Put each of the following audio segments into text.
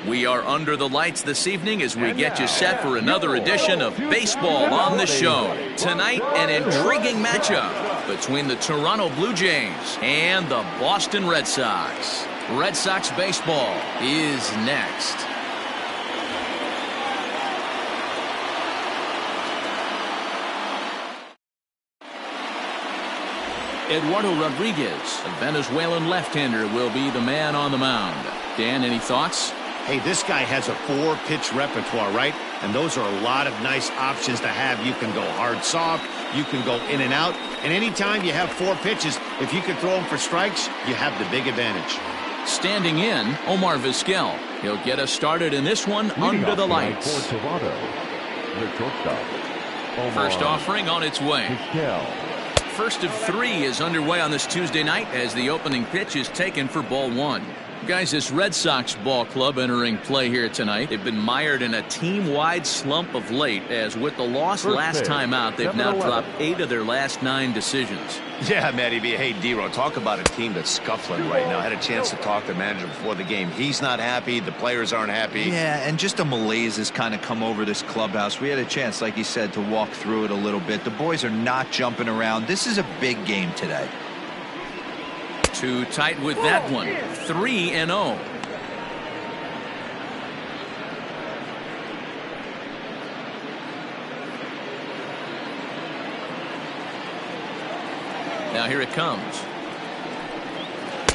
We are under the lights this evening as we get you set for another edition of Baseball on the Show. Tonight, an intriguing matchup between the Toronto Blue Jays and the Boston Red Sox. Red Sox baseball is next. Eduardo Rodriguez, a Venezuelan left-hander, will be the man on the mound. Dan, any thoughts? Hey, this guy has a 4-pitch repertoire, right? And those are a lot of nice options to have. You can go hard, soft. You can go in and out. And anytime you have 4 pitches, if you can throw them for strikes, you have the big advantage. Standing in, Omar Viskel. He'll get us started in this one under the lights. First offering on its way. First of 3 is underway on this Tuesday night as the opening pitch is taken for ball 1. Guys, this Red Sox ball club entering play here tonight. They've been mired in a team-wide slump of late, as with the loss last time out, they've now dropped 8 of their last 9 decisions. Yeah, Matty B. Hey, D-Ro, talk about a team that's scuffling right now. I had a chance to talk to the manager before the game. He's not happy. The players aren't happy. Yeah, and just a malaise has kind of come over this clubhouse. We had a chance, like you said, to walk through it a little bit. The boys are not jumping around. This is a big game today. Too tight with that one. 3-0. Now here it comes.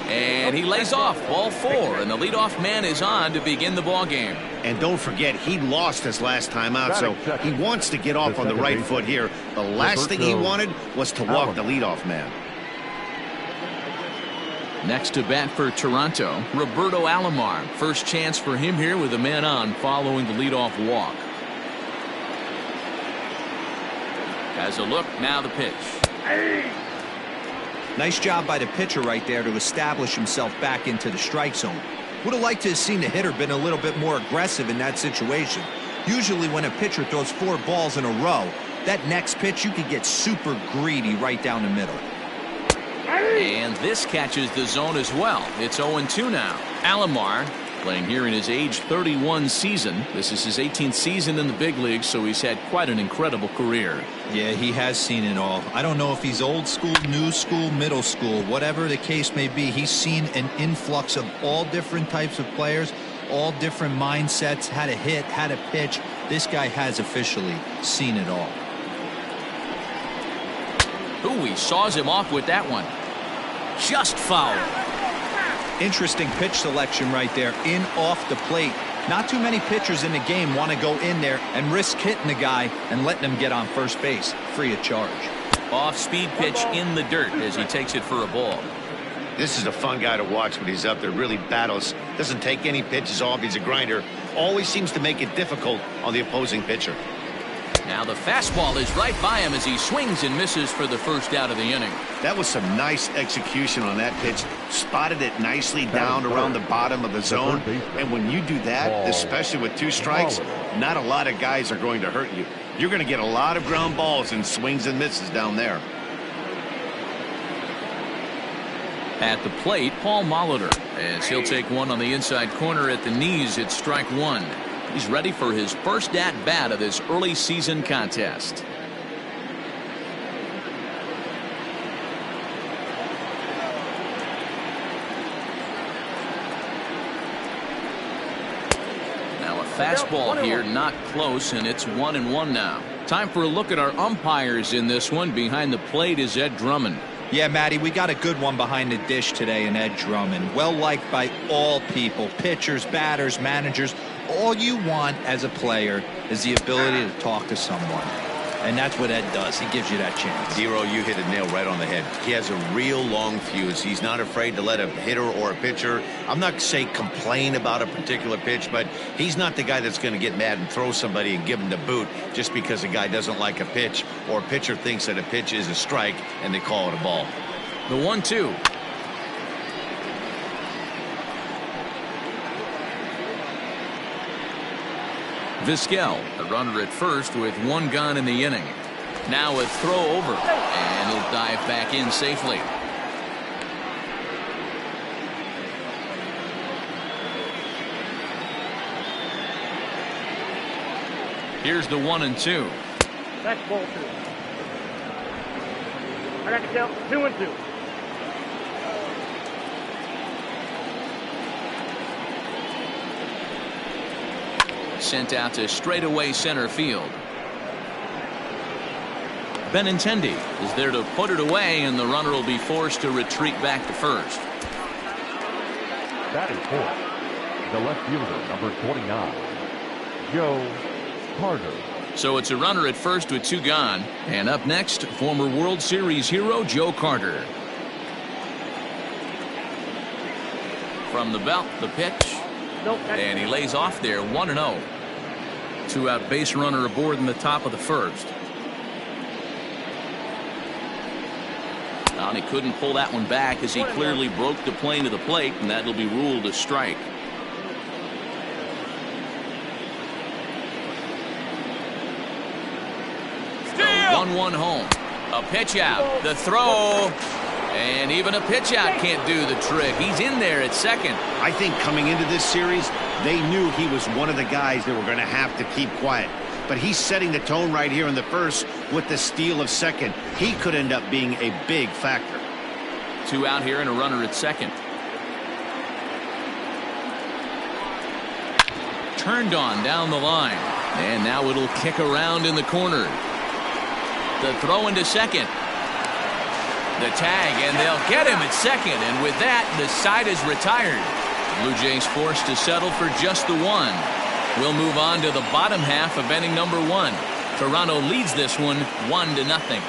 And he lays off. Ball 4, and the leadoff man is on to begin the ball game. And don't forget, he lost his last time out, so he wants to get off on the right foot here. The last thing he wanted was to walk the leadoff man. Next to bat for Toronto, Roberto Alomar. First chance for him here with a man on following the leadoff walk. Has a look, now the pitch. Nice job by the pitcher right there to establish himself back into the strike zone. Would have liked to have seen the hitter been a little bit more aggressive in that situation. Usually when a pitcher throws 4 balls in a row, that next pitch you could get super greedy right down the middle. And this catches the zone as well. It's 0-2 now. Alomar playing here in his age 31 season. This is his 18th season in the big leagues, so he's had quite an incredible career. Yeah, he has seen it all. I don't know if he's old school, new school, middle school, whatever the case may be. He's seen an influx of all different types of players, all different mindsets, how to hit, how to pitch. This guy has officially seen it all. Ooh, he saws him off with that one. Just foul. Interesting pitch selection right there, in off the plate. Not too many pitchers in the game want to go in there and risk hitting the guy and letting him get on first base free of charge. Off-speed pitch in the dirt as he takes it for a ball. This is a fun guy to watch when he's up there. Really battles. Doesn't take any pitches off. He's a grinder. Always seems to make it difficult on the opposing pitcher. Now the fastball is right by him as he swings and misses for the first out of the inning. That was some nice execution on that pitch. Spotted it nicely down around the bottom of the zone. And when you do that, especially with 2 strikes, not a lot of guys are going to hurt you. You're going to get a lot of ground balls and swings and misses down there. At the plate, Paul Molitor, as he'll take one on the inside corner at the knees. It's strike 1. He's ready for his first at-bat of this early season contest. Now a fastball here, not close, and it's 1-1 now. Time for a look at our umpires in this one. Behind the plate is Ed Drummond. Yeah, Matty, we got a good one behind the dish today in Ed Drummond. Well liked by all people, pitchers, batters, managers. All you want as a player is the ability to talk to someone. And that's what Ed does. He gives you that chance. D-Ro, you hit a nail right on the head. He has a real long fuse. He's not afraid to let a hitter or a pitcher, I'm not say complain about a particular pitch, but he's not the guy that's going to get mad and throw somebody and give him the boot just because a guy doesn't like a pitch or a pitcher thinks that a pitch is a strike and they call it a ball. The 1-2. Viskel, a runner at first with 1 gone in the inning. Now a throw over, and he'll dive back in safely. Here's the 1-2. That's ball 2. I got to count 2-2. Sent out to straightaway center field. Benintendi is there to put it away, and the runner will be forced to retreat back to first. Batting fourth, the left fielder, number 29, Joe Carter. So it's a runner at first with 2 gone. And up next, former World Series hero Joe Carter. From the belt, the pitch. And he lays off there, 1-0. 2-out base runner aboard in the top of the first. And he couldn't pull that one back as he clearly broke the plane to the plate, and that'll be ruled a strike. The 1-1 home. A pitch out. The throw. And even a pitch out can't do the trick. He's in there at second. I think coming into this series, they knew he was one of the guys that were going to have to keep quiet. But he's setting the tone right here in the first with the steal of second. He could end up being a big factor. 2 out here and a runner at second. Turned on down the line. And now it'll kick around in the corner. The throw into second. The tag, and they'll get him at second. And with that, the side is retired. Blue Jays forced to settle for just the 1. We'll move on to the bottom half of inning number 1. Toronto leads this one 1-0.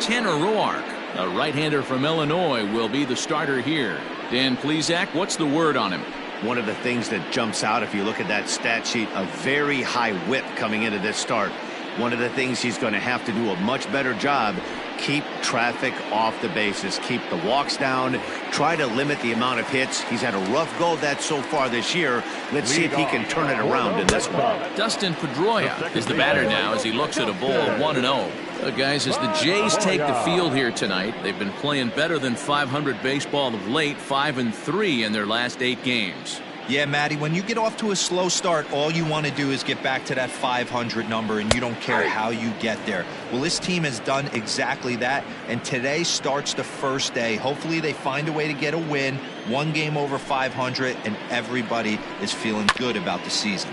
Tanner Roark, a right-hander from Illinois, will be the starter here. Dan Plesac, what's the word on him? One of the things that jumps out if you look at that stat sheet, a very high whip coming into this start. One of the things he's going to have to do a much better job, keep traffic off the bases, keep the walks down, try to limit the amount of hits. He's had a rough go of that so far this year. Let's see if he can turn it around in this one. Dustin Pedroia is the batter now as he looks at a ball 1-0. Guys, as the Jays take the field here tonight, they've been playing better than .500 baseball of late, 5-3 in their last 8 games. Yeah, Matty, when you get off to a slow start, all you want to do is get back to that 500 number, and you don't care how you get there. Well, this team has done exactly that, and today starts the first day. Hopefully they find a way to get a win, 1 game over 500, and everybody is feeling good about the season.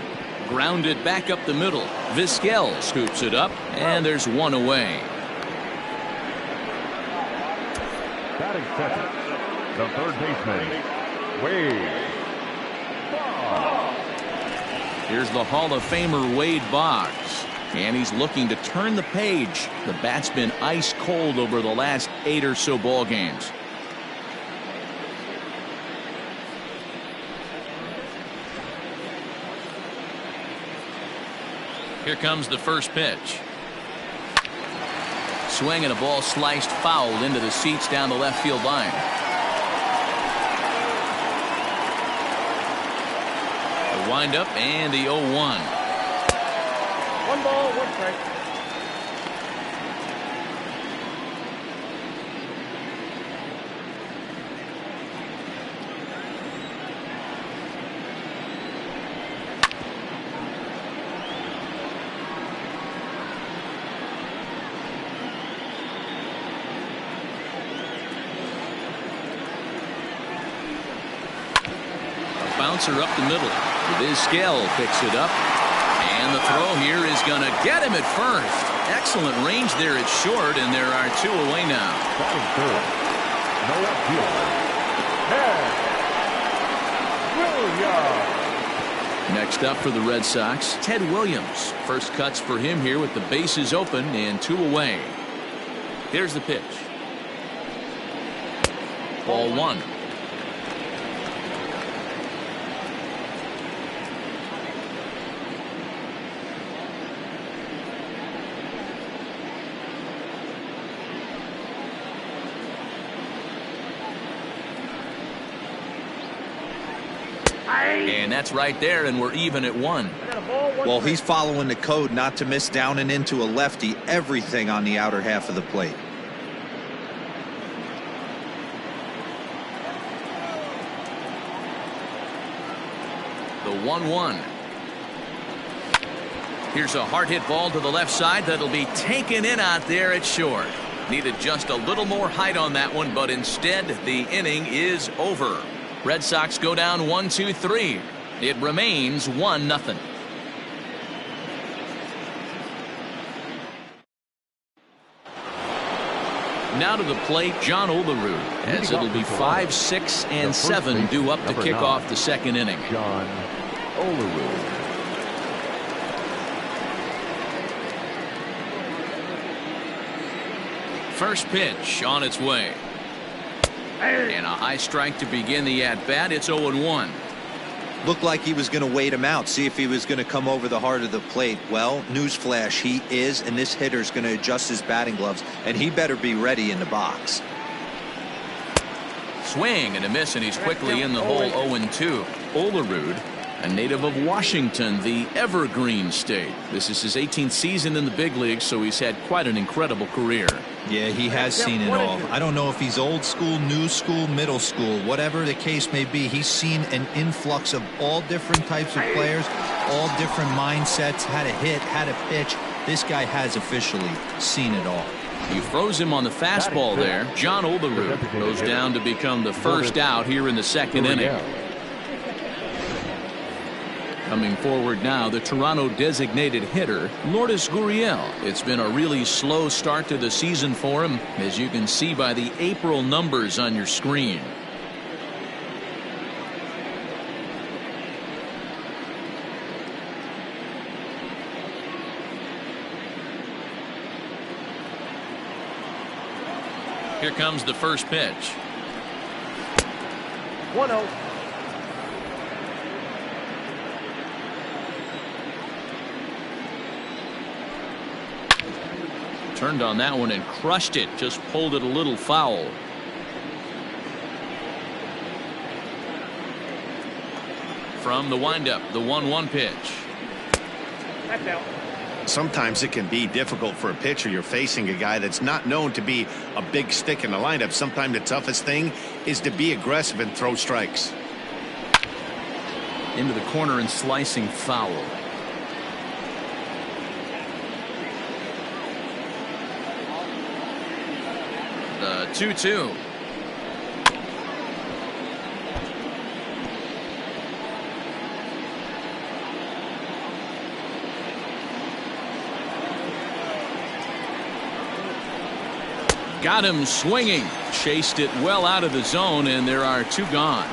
Grounded back up the middle. Viskel scoops it up, and there's 1 away. Batting second, the third baseman, Wade. Here's the Hall of Famer Wade Boggs, and he's looking to turn the page. The bat's been ice cold over the last 8 or so ball games. Here comes the first pitch. Swing and a ball sliced foul into the seats down the left field line. The windup and the 0-1. 1 ball, 1 strike. Bouncer up the middle. Viskel picks it up, and the throw here is going to get him at first. Excellent range there at short, and there are 2 away now. Next up for the Red Sox, Ted Williams. First cuts for him here with the bases open and 2 away. Here's the pitch. Ball 1. And that's right there, and we're even at 1. Well, he's following the code not to miss down and into a lefty. Everything on the outer half of the plate. The 1-1. Here's a hard hit ball to the left side that'll be taken in out there at short. Needed just a little more height on that one, but instead the inning is over. Red Sox go down 1-2-3. It remains 1-0. Now to the plate, John Olerud, as it'll be 5, 6, and 7 due up to kick off the second inning. John Olerud. First pitch on its way. And a high strike to begin the at-bat. It's 0-1. Looked like he was going to wait him out, see if he was going to come over the heart of the plate. Well, newsflash, he is, and this hitter's going to adjust his batting gloves, and he better be ready in the box. Swing and a miss, and he's quickly in the hole. 0-2. Olerud, a native of Washington, the Evergreen State. This is his 18th season in the big leagues, so he's had quite an incredible career. Yeah, he has seen it all. I don't know if he's old school, new school, middle school, whatever the case may be. He's seen an influx of all different types of players, all different mindsets, how to hit, how to pitch. This guy has officially seen it all. He throws him on the fastball there. John Olerud goes down to become the first out here in the second inning. Coming forward now, the Toronto designated hitter, Lourdes Gurriel. It's been a really slow start to the season for him, as you can see by the April numbers on your screen. Here comes the first pitch. 1-0. Turned on that one and crushed it. Just pulled it a little foul. From the windup, the 1-1 pitch. That's out. Sometimes it can be difficult for a pitcher. You're facing a guy that's not known to be a big stick in the lineup. Sometimes the toughest thing is to be aggressive and throw strikes. Into the corner and slicing foul. The 2-2. Got him swinging. Chased it well out of the zone, and there are two gone.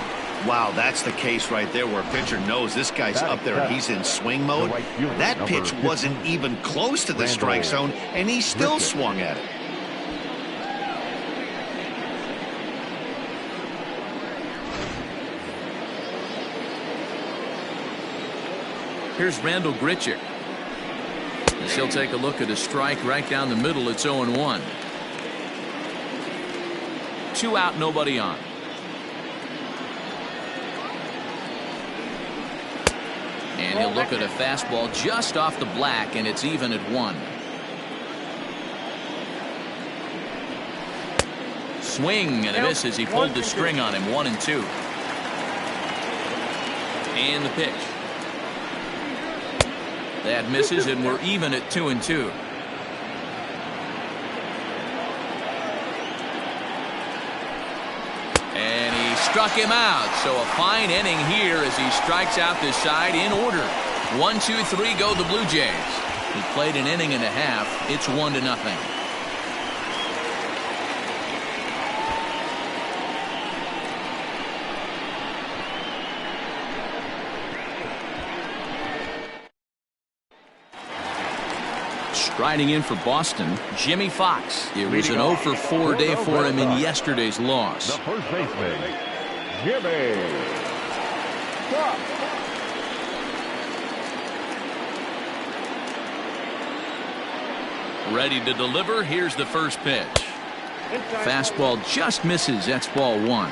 Wow, that's the case right there where a pitcher knows this guy's up there and he's in swing mode. That pitch wasn't even close to the strike zone, and he still swung at it. Here's Randall Grichuk. As he'll take a look at a strike right down the middle. It's 0-1. 2 out, nobody on. And he'll look at a fastball just off the black, and it's even at 1. Swing and a miss as he pulled the string on him. 1-2. And the pitch. That misses, and we're even at 2-2. And he struck him out. So a fine inning here as he strikes out this side in order. 1-2-3 go the Blue Jays. He played an inning and a half. It's 1-0. Striding in for Boston, Jimmy Fox. It was an 0-for-4 day for him in yesterday's loss. The first baseman, Jimmy Fox. Ready to deliver. Here's the first pitch. Fastball just misses. That's ball 1.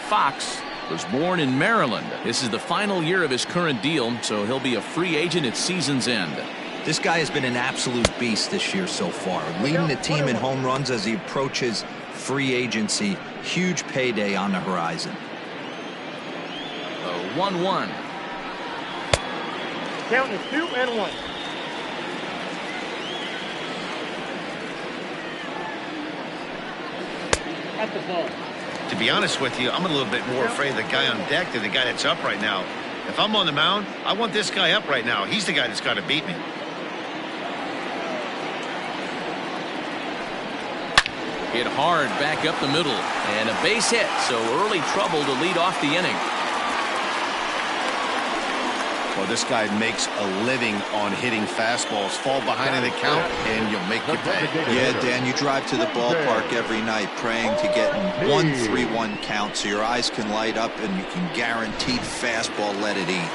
Fox was born in Maryland. This is the final year of his current deal, so he'll be a free agent at season's end. This guy has been an absolute beast this year so far, leading the team in home runs as he approaches free agency. Huge payday on the horizon. The 1-1. Count is 2-1. At the ball. To be honest with you, I'm a little bit more afraid of the guy on deck than the guy that's up right now. If I'm on the mound, I want this guy up right now. He's the guy that's got to beat me. Hit hard back up the middle, and a base hit, so early trouble to lead off the inning. Well, this guy makes a living on hitting fastballs. Fall behind in the count, and you'll make your pay. Yeah, Dan, you drive to the ballpark every night praying to get 1-3-1 count so your eyes can light up and you can guaranteed fastball let it eat.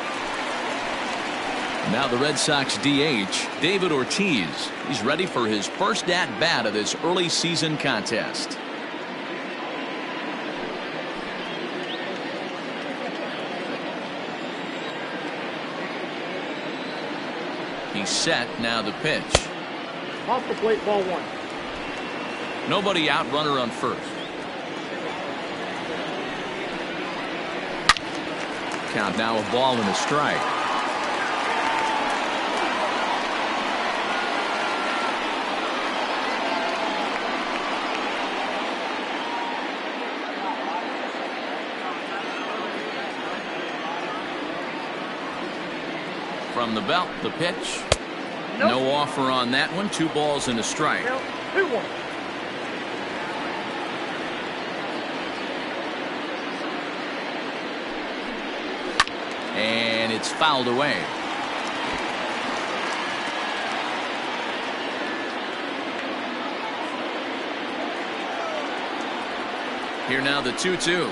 Now the Red Sox DH, David Ortiz. He's ready for his first at-bat of this early season contest. He's set, now the pitch. Off the plate, ball 1. Nobody out, runner on first. Count now a ball and a strike. From the belt, the pitch. Nope. No offer on that one. 2 balls and a strike. Count 2-1. And it's fouled away. Here now the 2-2.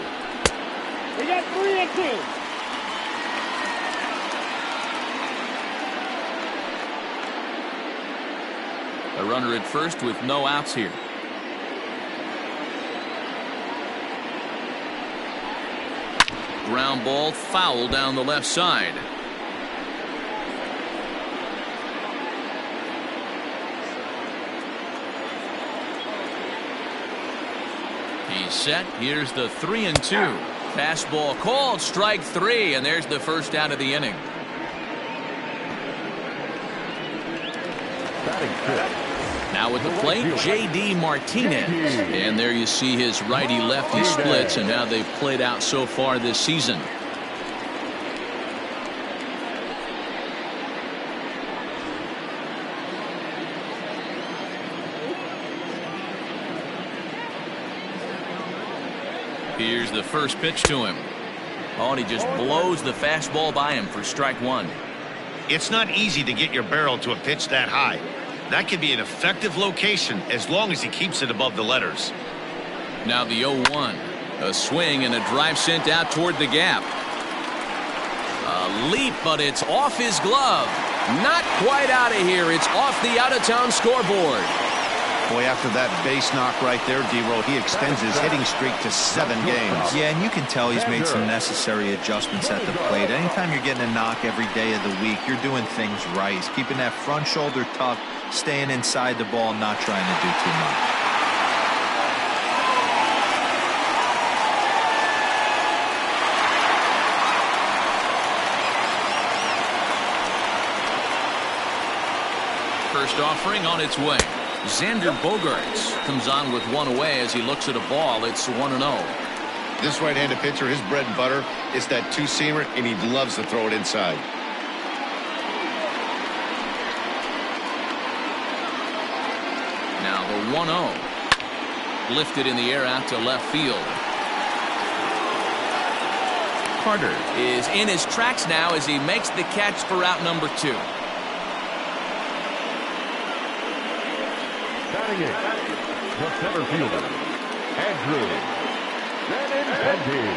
We got 3-2. A runner at first with no outs here. Ground ball foul down the left side. He's set. Here's the 3-2. Fastball called, strike 3, and there's the first out of the inning. Now with the plate, J.D. Martinez. And there you see his righty-lefty splits and how they've played out so far this season. Here's the first pitch to him. Oh, and he just blows the fastball by him for strike 1. It's not easy to get your barrel to a pitch that high. That can be an effective location as long as he keeps it above the letters. Now the 0-1. A swing and a drive sent out toward the gap. A leap, but it's off his glove. Not quite out of here. It's off the out-of-town scoreboard. Boy, after that base knock right there, D-Roll, he extends his hitting streak to 7 games. Yeah, and you can tell he's made some necessary adjustments at the plate. Anytime you're getting a knock every day of the week, you're doing things right. He's keeping that front shoulder tucked, staying inside the ball, not trying to do too much. First offering on its way. Xander Bogaerts comes on with 1 away as he looks at a ball. It's 1-0. This right-handed pitcher, his bread and butter is that two-seamer, and he loves to throw it inside. Now the 1-0. Lifted in the air out to left field. Carter is in his tracks now as he makes the catch for out number 2. Batting it, the center fielder, Andrew Benintendi.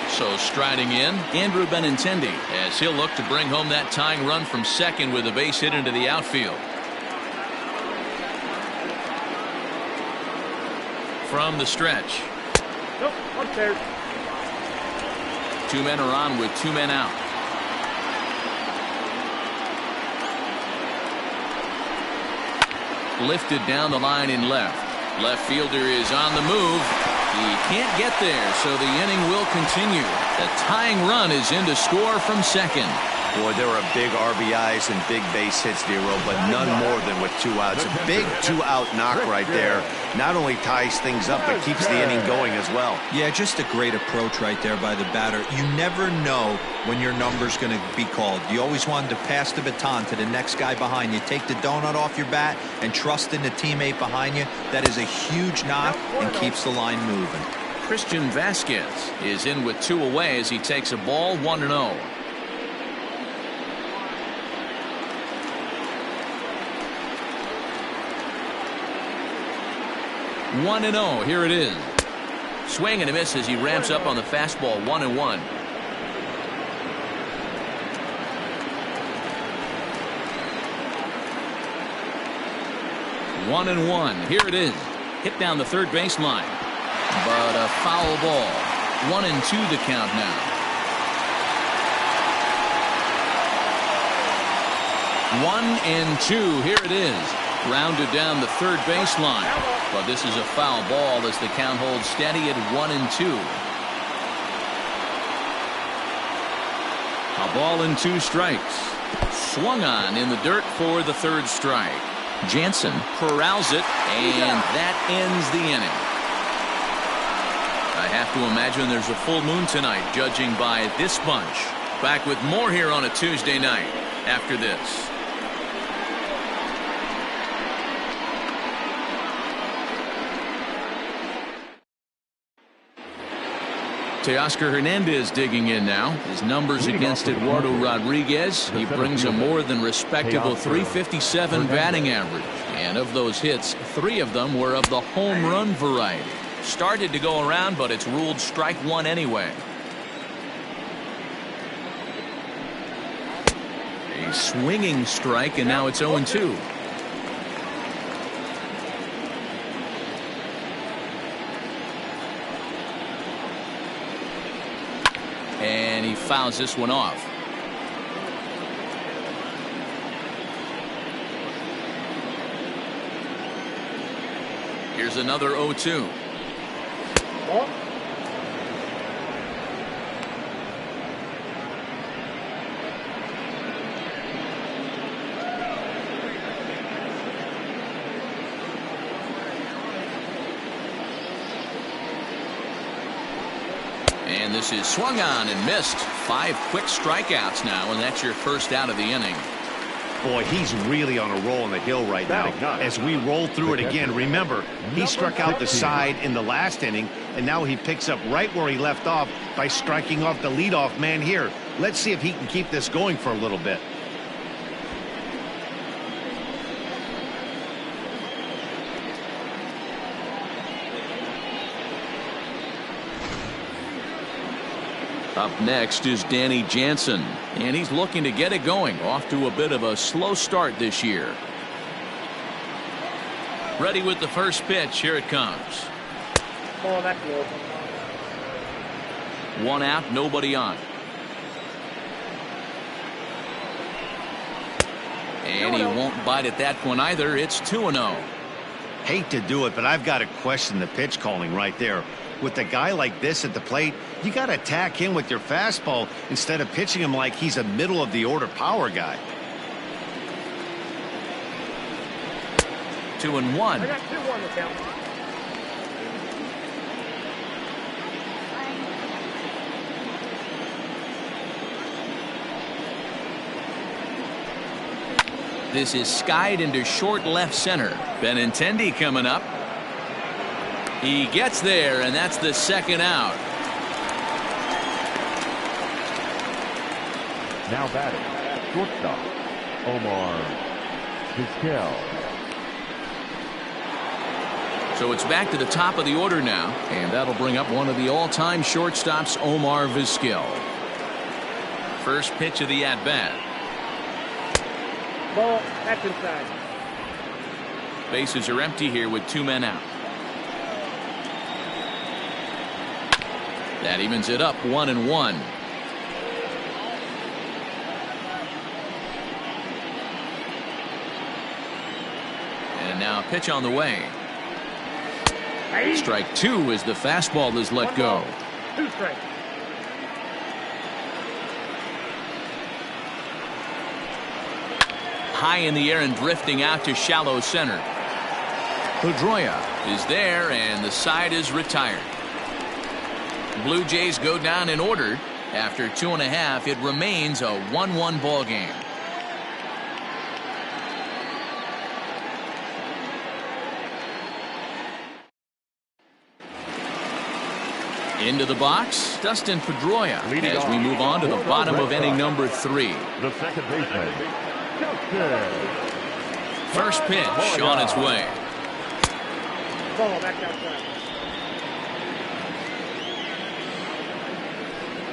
So striding in, Andrew Benintendi, as he'll look to bring home that tying run from second with a base hit into the outfield. From the stretch. Nope, upstairs. 2 men are on with 2 men out. Lifted down the line in left. Left fielder is on the move. He can't get there, so the inning will continue. The tying run is in to score from second. Boy, there are big RBIs and big base hits, Nero, but none more than with 2 outs. A big 2-out knock right there. Not only ties things up, but keeps the inning going as well. Yeah, just a great approach right there by the batter. You never know when your number's going to be called. You always wanted to pass the baton to the next guy behind you. Take the donut off your bat and trust in the teammate behind you. That is a huge knock and keeps the line moving. Christian Vasquez is in with 2 away as he takes a ball 1-0. 1-0. Here it is. Swing and a miss as he ramps up on the fastball. 1-1. Here it is. Hit down the third baseline, but a foul ball. 1-2 the count now. 1-2. Here it is. Grounded down the third baseline, but this is a foul ball as the count holds steady at 1-2. A ball and 2 strikes. Swung on in the dirt for the third strike. Jansen corrals it, and that ends the inning. I have to imagine there's a full moon tonight, judging by this bunch. Back with more here on a Tuesday night after this. Teoscar Hernandez digging in now. His numbers against Eduardo Rodriguez. He brings a more than respectable .357 batting average. And of those hits, 3 of them were of the home run variety. Started to go around, but it's ruled strike 1 anyway. A swinging strike, and now it's 0-2. And he fouls this one off. Here's another 0-2. And this is swung on and missed. 5 quick strikeouts now, and that's your first out of the inning. Boy, he's really on a roll on the hill right now. As we roll through it again, remember, he struck out the side in the last inning, and now he picks up right where he left off by striking off the leadoff man here. Let's see if he can keep this going for a little bit. Up next is Danny Jansen, and he's looking to get it going. Off to a bit of a slow start this year. Ready with the first pitch. Here it comes. Ball that close. 1 out, nobody on. And he won't bite at that one either. It's 2-0. Hate to do it, but I've got to question the pitch calling right there. With a guy like this at the plate, you got to attack him with your fastball instead of pitching him like he's a middle of the order power guy. 2-1. I got 2-1 to count. This is skied into short left center. Benintendi coming up. He gets there, and that's the second out. Now batting, shortstop, Omar Viskel. So it's back to the top of the order now, and that'll bring up one of the all-time shortstops, Omar Viskel. First pitch of the at-bat. Ball, that's inside. Bases are empty here with 2 men out. That evens it up 1-1. And now a pitch on the way. Strike two as the fastball is let go. 2 strikes. High in the air and drifting out to shallow center. Pedroia is there, and the side is retired. Blue Jays go down in order. After 2.5, it remains a 1-1 ball game. Into the box, Dustin Pedroia, as we move on to the bottom of inning number 3. The second baseman, Jansen. First pitch on its way. Ball back outside.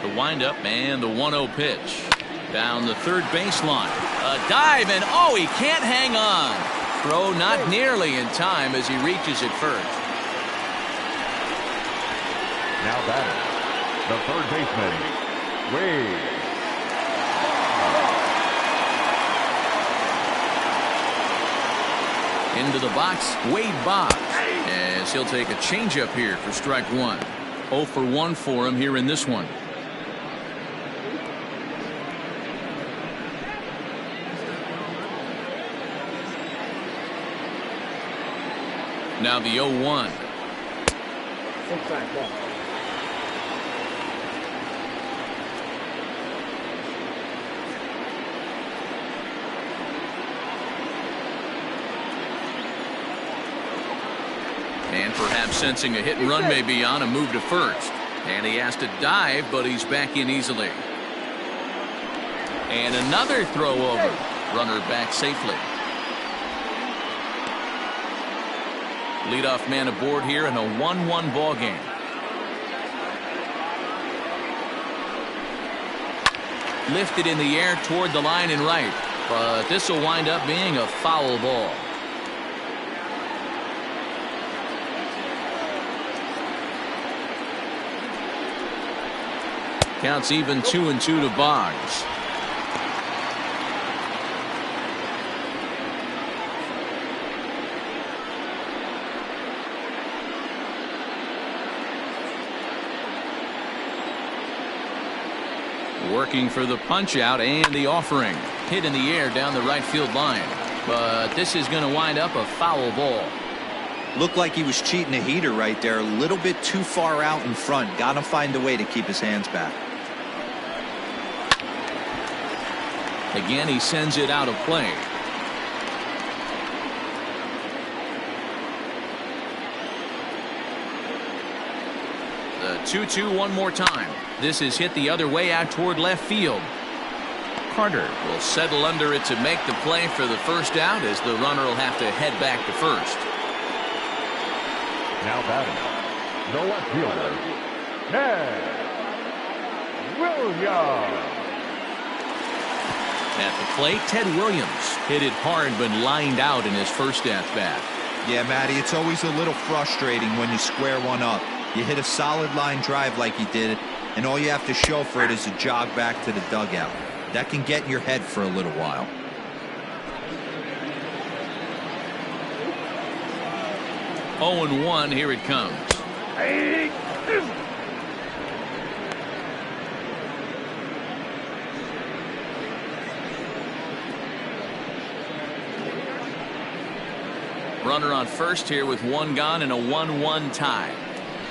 The windup and the 1-0 pitch. Down the third baseline. A dive, and oh, he can't hang on. Throw not nearly in time as he reaches it first. Now batting, the third baseman, Wade. Into the box, Wade Boggs, as he'll take a changeup here for strike one. 0 for 1 for him here in this one. Now the 0-1. Inside ball. And perhaps sensing a hit and run may be on, a move to first. And he has to dive, but he's back in easily. And another throw over. Runner back safely. Leadoff man aboard here in a 1-1 ball game. Lifted in the air toward the line and right, but this will wind up being a foul ball. Counts even 2-2 to Boggs. Working for the punch out and the offering. Hit in the air down the right field line. But this is going to wind up a foul ball. Looked like he was cheating a heater right there. A little bit too far out in front. Got to find a way to keep his hands back. Again, he sends it out of play. The 2-2 one more time. This is hit the other way out toward left field. Carter will settle under it to make the play for the first out, as the runner will have to head back to first. Now batting, the left fielder, Ted Williams. At the plate, Ted Williams hit it hard but lined out in his first at-bat. Yeah, Matty, it's always a little frustrating when you square one up. You hit a solid line drive like he did, and all you have to show for it is a jog back to the dugout. That can get in your head for a little while. Oh, 0-1, here it comes. Runner on first here with one gone and a 1-1 tie.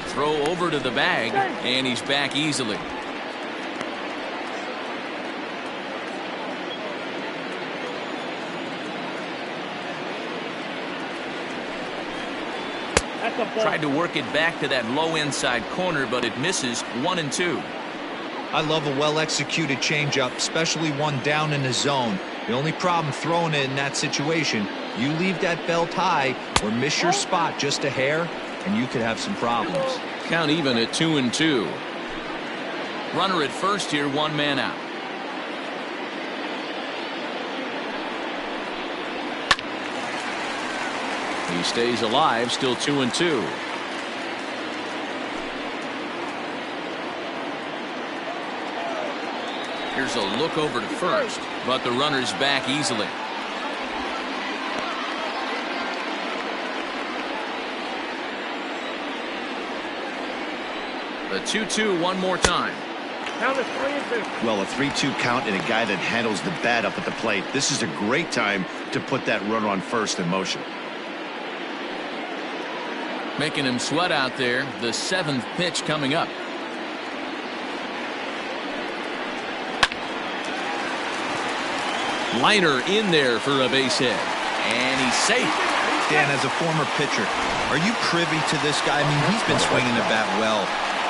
Throw over to the bag, and he's back easily. Tried to work it back to that low inside corner, but it misses. 1-2. I love a well-executed changeup, especially one down in the zone. The only problem throwing it in that situation, you leave that belt high or miss your spot just a hair, and you could have some problems. Count even at 2-2. Runner at first here, one man out. He stays alive, still 2-2. Here's a look over to first, but the runner's back easily. The 2-2 one more time. Count is 3-2. Well, a 3-2 count and a guy that handles the bat up at the plate. This is a great time to put that runner on first in motion. Making him sweat out there. The 7th pitch coming up. Liner in there for a base hit. And he's safe. Dan, as a former pitcher, are you privy to this guy? I mean, he's been swinging the bat well.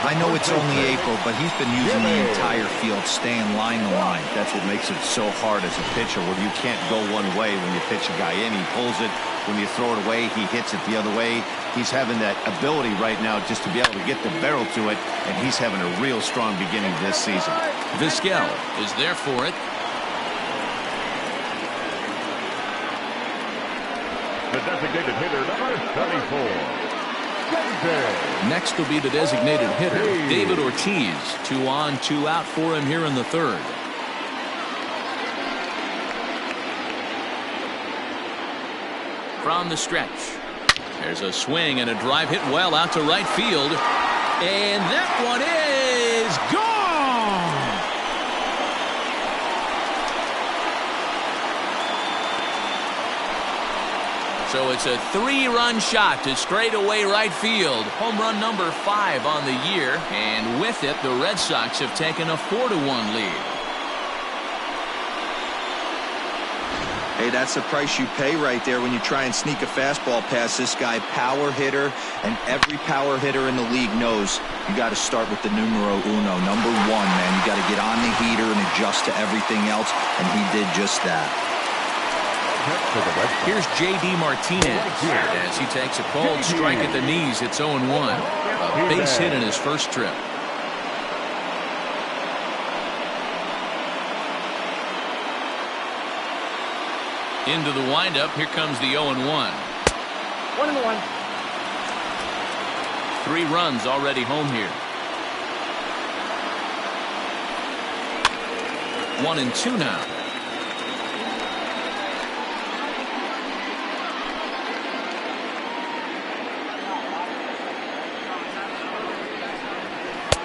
I know it's only April, but he's been using the entire field, staying line to line. That's what makes it so hard as a pitcher, where you can't go one way when you pitch a guy in. He pulls it. When you throw it away, he hits it the other way. He's having that ability right now just to be able to get the barrel to it, and he's having a real strong beginning this season. Viskel is there for it. The designated hitter, number 74. Next will be the designated hitter, David Ortiz. 2 on, 2 out for him here in the 3rd. From the stretch, there's a swing and a drive hit well out to right field. And that one is gone! So it's a 3-run shot to straightaway right field. Home run number 5 on the year. And with it, the Red Sox have taken a 4-1 lead. Hey, that's the price you pay right there when you try and sneak a fastball past this guy. Power hitter, and every power hitter in the league knows you got to start with the numero uno, number 1, man. You got to get on the heater and adjust to everything else, and he did just that. Here's J.D. Martinez as he takes a cold strike at the knees. It's 0-1. A base hit in his first trip. Into the windup. Here comes the 0-1. 1-1. 3 runs already home here. 1-2 now.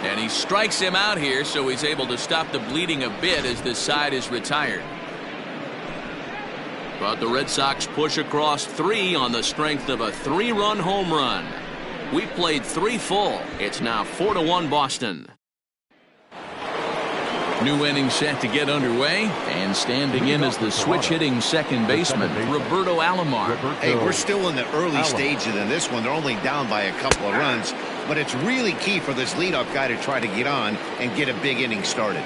And he strikes him out here, so he's able to stop the bleeding a bit as this side is retired. But the Red Sox push across 3 on the strength of a 3-run home run. We played 3 full. It's now 4-1 Boston. New inning set to get underway, and standing in as the switch-hitting second baseman, Roberto Alomar. Hey, we're still in the early stages of this one. They're only down by a couple of runs, but it's really key for this leadoff guy to try to get on and get a big inning started.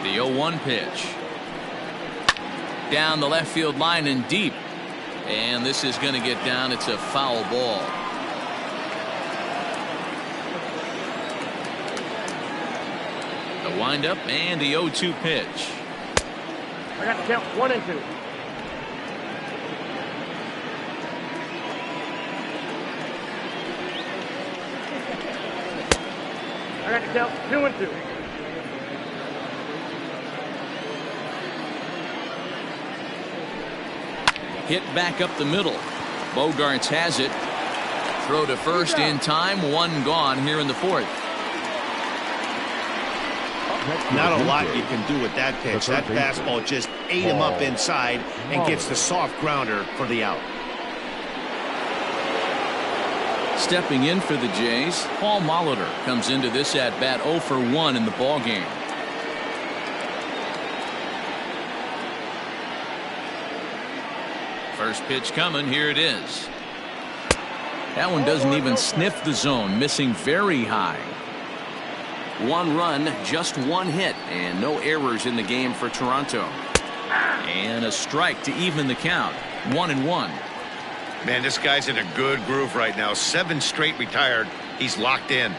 The 0-1 pitch. Down the left field line and deep. And this is going to get down. It's a foul ball. The windup and the 0-2 pitch. I got to count 1 and 2. I got to count 2 and 2. Hit back up the middle. Bogarts has it. Throw to first in time. 1 gone here in the 4th. Not a lot you can do with that pitch. That fastball just ate him up inside and gets the soft grounder for the out. Stepping in for the Jays, Paul Molitor comes into this at-bat 0 for 1 in the ballgame. First pitch coming. Here it is. That one doesn't even sniff the zone, missing very high. 1 run, just 1 hit, and no errors in the game for Toronto. And a strike to even the count. 1-1. Man, this guy's in a good groove right now. 7 straight retired. He's locked in.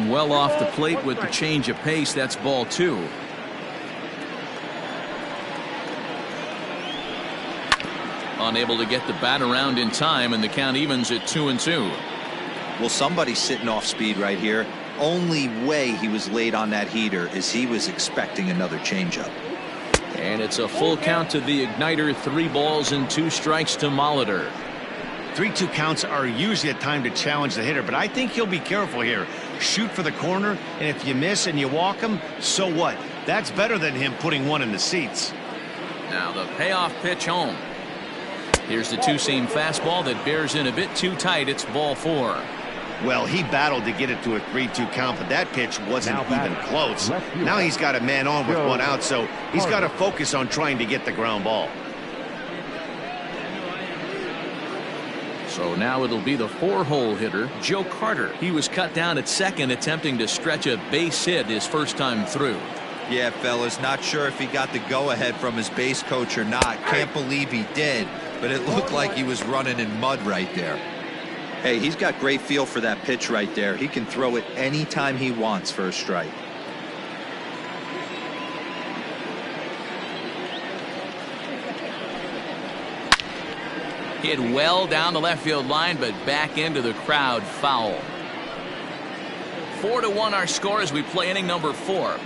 Well off the plate with the change of pace. That's ball 2. Unable to get the bat around in time, and the count evens at 2-2. Well, somebody's sitting off speed right here. Only way he was late on that heater is he was expecting another changeup. And it's a full count to the igniter. 3 balls and 2 strikes to Molitor. 3-2 counts are usually a time to challenge the hitter, but I think he'll be careful here. Shoot for the corner, and if you miss and you walk him, so what? That's better than him putting one in the seats. Now the payoff pitch home. Here's the 2-seam fastball that bears in a bit too tight. It's ball 4. Well, he battled to get it to a 3-2 count, but that pitch wasn't even close. Now he's got a man on with 1 out, so he's got to focus on trying to get the ground ball. So now it'll be the 4-hole hitter, Joe Carter. He was cut down at second, attempting to stretch a base hit his first time through. Yeah, fellas, not sure if he got the go-ahead from his base coach or not. Can't believe he did, but it looked like he was running in mud right there. Hey, he's got great feel for that pitch right there. He can throw it anytime he wants for a strike. Hit well down the left field line, but back into the crowd, foul. 4-1 our score as we play inning number 4.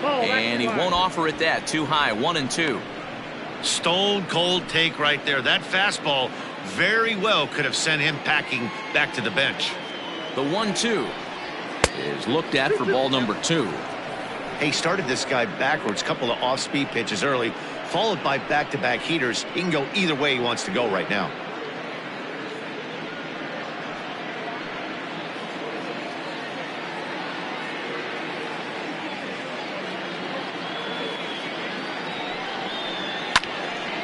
And he won't offer it that. Too high. 1-2. Stone cold take right there. That fastball very well could have sent him packing back to the bench. The 1-2 is looked at for ball number 2. He started this guy backwards, couple of off-speed pitches early, followed by back-to-back heaters. He can go either way he wants to go right now.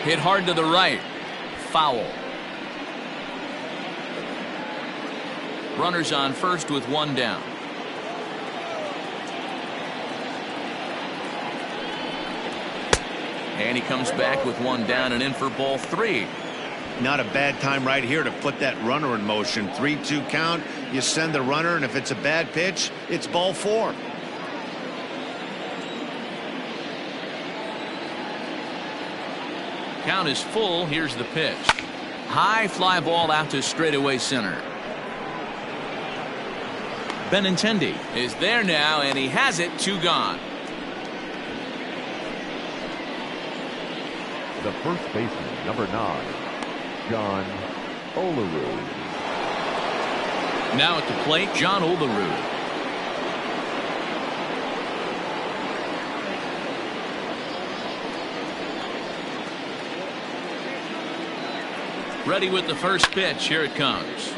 Hit hard to the right. Foul. Runners on first with 1 down. And he comes back with 1 down and in for ball 3. Not a bad time right here to put that runner in motion. 3-2 count. You send the runner, and if it's a bad pitch, it's ball 4. Count is full. Here's the pitch. High fly ball out to straightaway center. Benintendi is there now, and he has it. 2 gone. The first baseman, number 9, John Olerud. Now at the plate, John Olerud. Ready with the first pitch. Here it comes.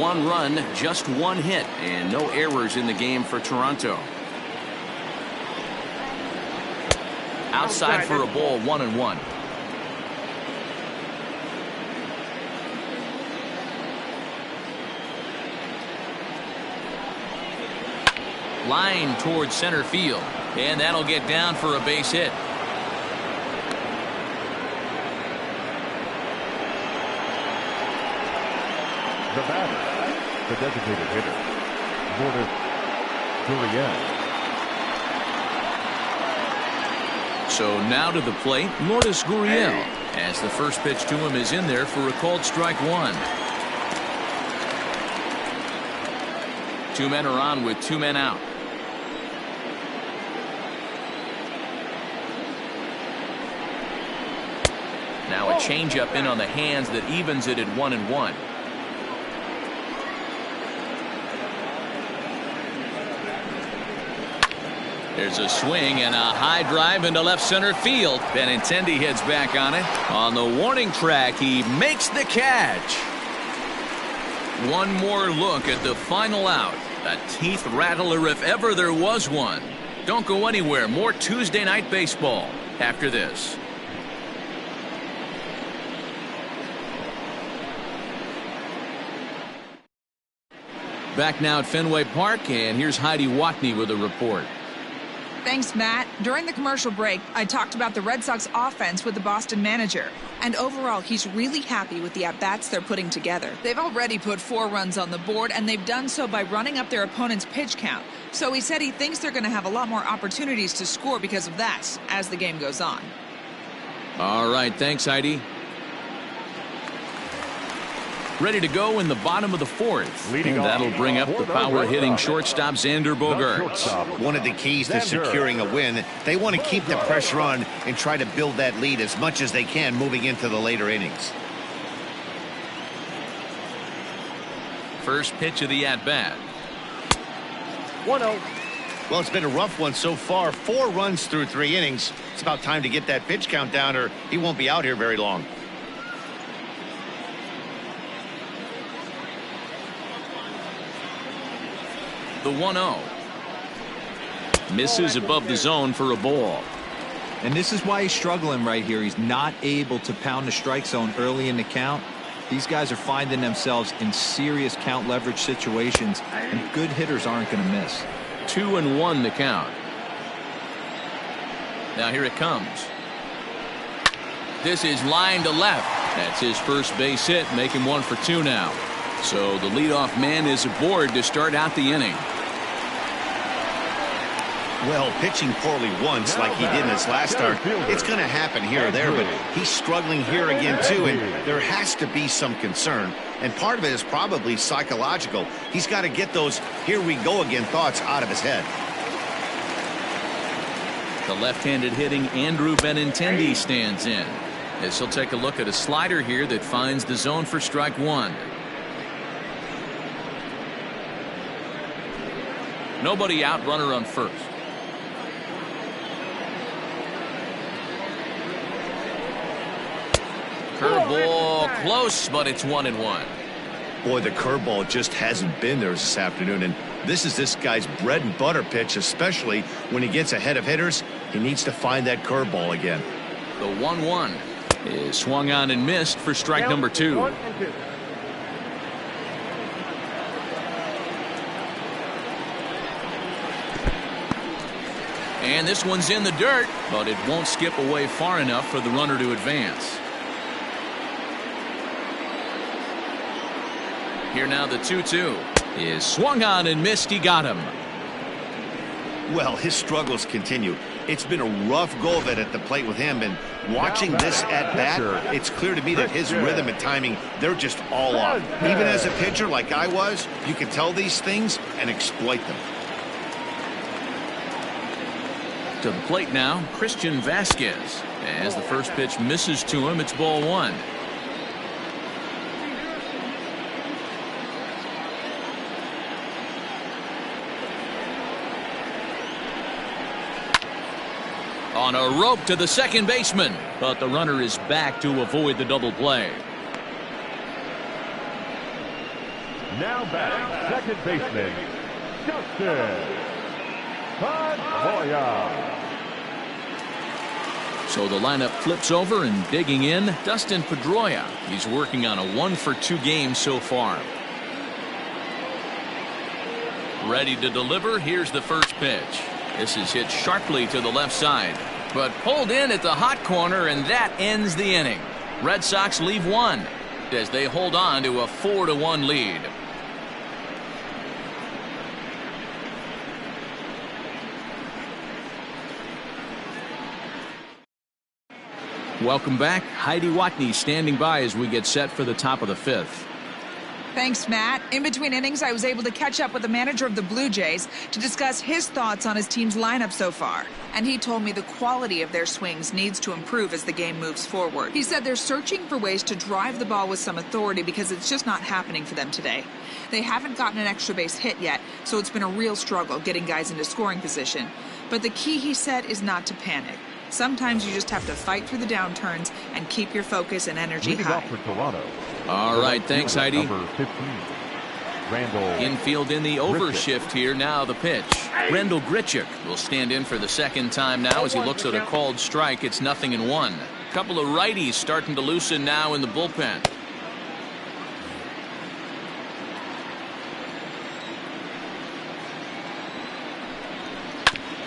One run, just 1 hit, and no errors in the game for Toronto. Outside for a ball, 1-1. Line towards center field, and that'll get down for a base hit. The batter, the designated hitter, Lourdes Gurriel. So now to the plate, Lourdes Gurriel, as the first pitch to him is in there for a called strike 1. 2 men are on with 2 men out. Now a changeup in on the hands that evens it at 1-1. There's a swing and a high drive into left center field. Benintendi heads back on it. On the warning track, he makes the catch. One more look at the final out. A teeth rattler if ever there was one. Don't go anywhere. More Tuesday night baseball after this. Back now at Fenway Park, and here's Heidi Watney with a report. Thanks, Matt. During the commercial break, I talked about the Red Sox offense with the Boston manager. And overall, he's really happy with the at-bats they're putting together. They've already put 4 runs on the board, and they've done so by running up their opponent's pitch count. So he said he thinks they're going to have a lot more opportunities to score because of that as the game goes on. All right, thanks, Heidi. Ready to go in the bottom of the fourth. And that'll bring up the power-hitting shortstop Xander Bogaerts. One of the keys to securing a win, they want to keep the pressure on and try to build that lead as much as they can moving into the later innings. First pitch of the at-bat. 1-0. Well, it's been a rough one so far. 4 runs through 3 innings. It's about time to get that pitch count down or he won't be out here very long. The 1-0. Misses above the zone for a ball. And this is why he's struggling right here. He's not able to pound the strike zone early in the count. These guys are finding themselves in serious count leverage situations, and good hitters aren't going to miss. 2-1 the count. Now here it comes. This is line to left. That's his first base hit, making 1 for 2 now. So the leadoff man is aboard to start out the inning. Well, pitching poorly once like he did in his last start, it's going to happen here or there, but he's struggling here again too, and there has to be some concern. And part of it is probably psychological. He's got to get those here we go again thoughts out of his head. The left-handed hitting Andrew Benintendi stands in, as he'll take a look at a slider here that finds the zone for strike 1. Nobody out, runner on first. Curveball close, but it's 1-1. Boy, the curveball just hasn't been there this afternoon, and this is this guy's bread and butter pitch, especially when he gets ahead of hitters. He needs to find that curveball again. The 1-1 is swung on and missed for strike number 2. 1-2. And this one's in the dirt, but it won't skip away far enough for the runner to advance. Here now the 2-2 is swung on and missed. He got him. Well, his struggles continue. It's been a rough go of it at the plate with him, and watching this at bat, it's clear to me that his rhythm and timing, they're just all off. Even as a pitcher like I was, you can tell these things and exploit them. To the plate now, Christian Vasquez. As the first pitch misses to him, it's ball 1. On a rope to the second baseman, but the runner is back to avoid the double play. Now batting, second baseman, Jansen. So the lineup flips over, and digging in, Dustin Pedroia. He's working on a 1 for 2 game so far. Ready to deliver. Here's the first pitch. This is hit sharply to the left side, but pulled in at the hot corner, and that ends the inning. Red Sox leave 1 as they hold on to a 4-1 lead. Welcome back. Heidi Watney standing by as we get set for the top of the 5th. Thanks, Matt. In between innings, I was able to catch up with the manager of the Blue Jays to discuss his thoughts on his team's lineup so far. And he told me the quality of their swings needs to improve as the game moves forward. He said they're searching for ways to drive the ball with some authority because it's just not happening for them today. They haven't gotten an extra base hit yet, so it's been a real struggle getting guys into scoring position. But the key, he said, is not to panic. Sometimes you just have to fight through the downturns and keep your focus and energy high. All right, thanks, Heidi. Number 15, Infield in the overshift here. Now the pitch. Randall Grichuk will stand in for the second time now as he looks at a called strike. It's 0-1. Couple of righties starting to loosen now in the bullpen.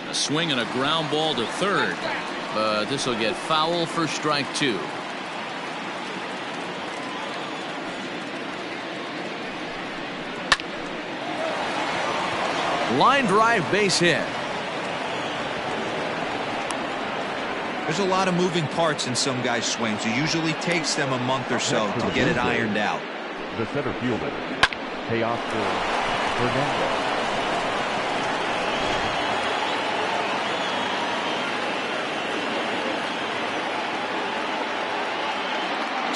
A swing and a ground ball to third, but this will get foul for strike 2. Line drive base hit. There's a lot of moving parts in some guys' swings. It usually takes them a month or so to get it ironed out. The center fielder, Hernandez.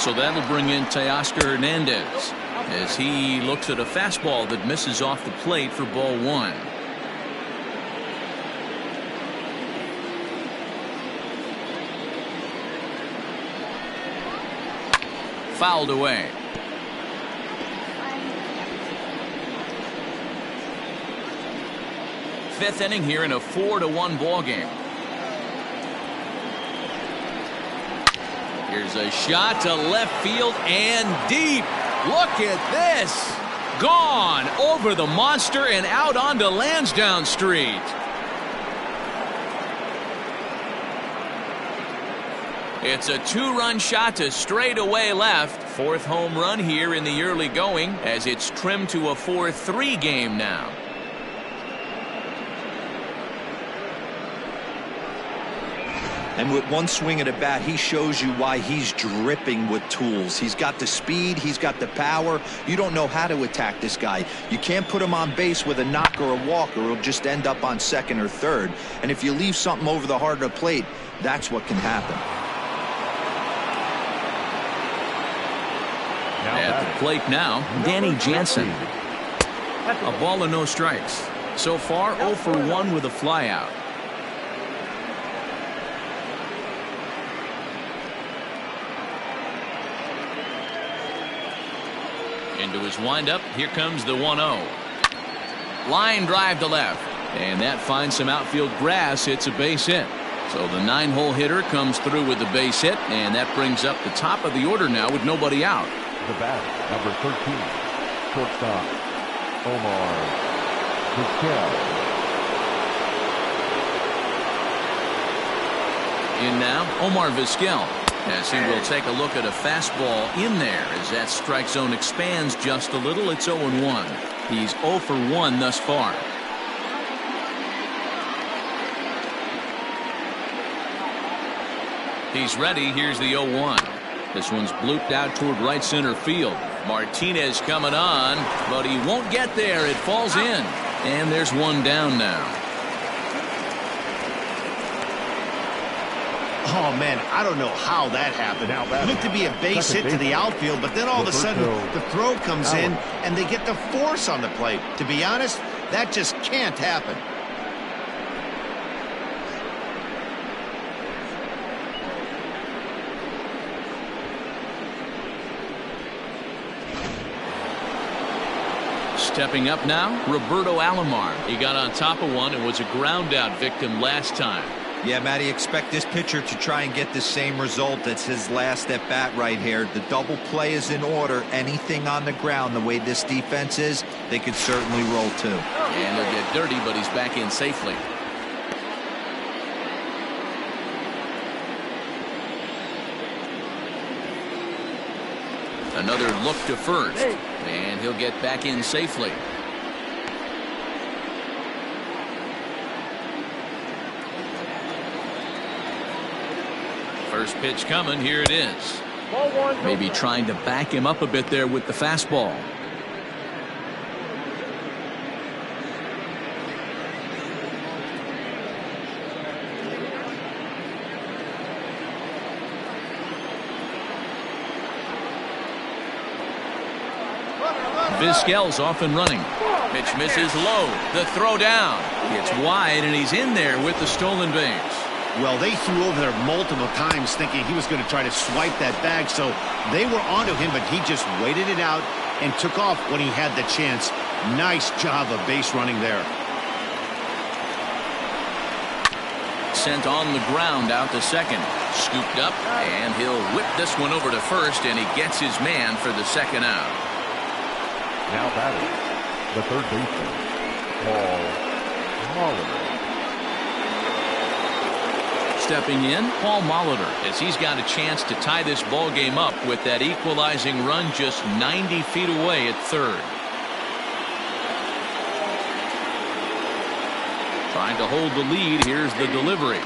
So that'll bring in Teoscar Hernandez as he looks at a fastball that misses off the plate for ball one. Fouled away. Fifth inning here in a 4-1 ball game. Here's a shot to left field and deep. Look at this. Gone over the monster and out onto Lansdowne Street. It's a 2-run shot to straightaway left. Fourth home run here in the early going as it's trimmed to a 4-3 game now. And with one swing at a bat, he shows you why he's dripping with tools. He's got the speed, he's got the power. You don't know how to attack this guy. You can't put him on base with a knock or a walk, or he'll just end up on second or third. And if you leave something over the heart of the plate, that's what can happen. At the plate now, Danny Jansen. A ball and no strikes. So far, 0 for 1 with a flyout. Into his windup, here comes the 1-0. Line drive to left, and that finds some outfield grass. It's a base hit. So the 9-hole hitter comes through with the base hit, and that brings up the top of the order now with nobody out. The bat, number 13, shortstop, Omar Viskel. In now, Omar Viskel, as he will take a look at a fastball in there as that strike zone expands just a little. It's 0-1. He's 0 for 1 thus far. He's ready. Here's the 0-1. This one's blooped out toward right center field. Martinez coming on, but he won't get there. It falls in, and there's one down now. Oh, man, I don't know how that happened. It looked to be a base hit to the outfield, but then all of a sudden the throw comes in, and they get the force on the plate. To be honest, that just can't happen. Stepping up now, Roberto Alomar. He got on top of one and was a ground out victim last time. Yeah, Matty, expect this pitcher to try and get the same result. That's his last at bat right here. The double play is in order. Anything on the ground, the way this defense is, they could certainly roll too. And they'll get dirty, but he's back in safely. Another look to first, and he'll get back in safely. First pitch coming. Here it is. Maybe trying to back him up a bit there with the fastball. Viskel's off and running. Pitch misses low. The throw down. It's wide, and he's in there with the stolen base. Well, they threw over there multiple times thinking he was going to try to swipe that bag, so they were onto him, but he just waited it out and took off when he had the chance. Nice job of base running there. Sent on the ground out to second. Scooped up, and he'll whip this one over to first, and he gets his man for the second out. Now batting, the third baseman, Paul Molitor. Stepping in, Paul Molitor, as he's got a chance to tie this ball game up with that equalizing run just 90 feet away at third. Trying to hold the lead. Here's the delivery.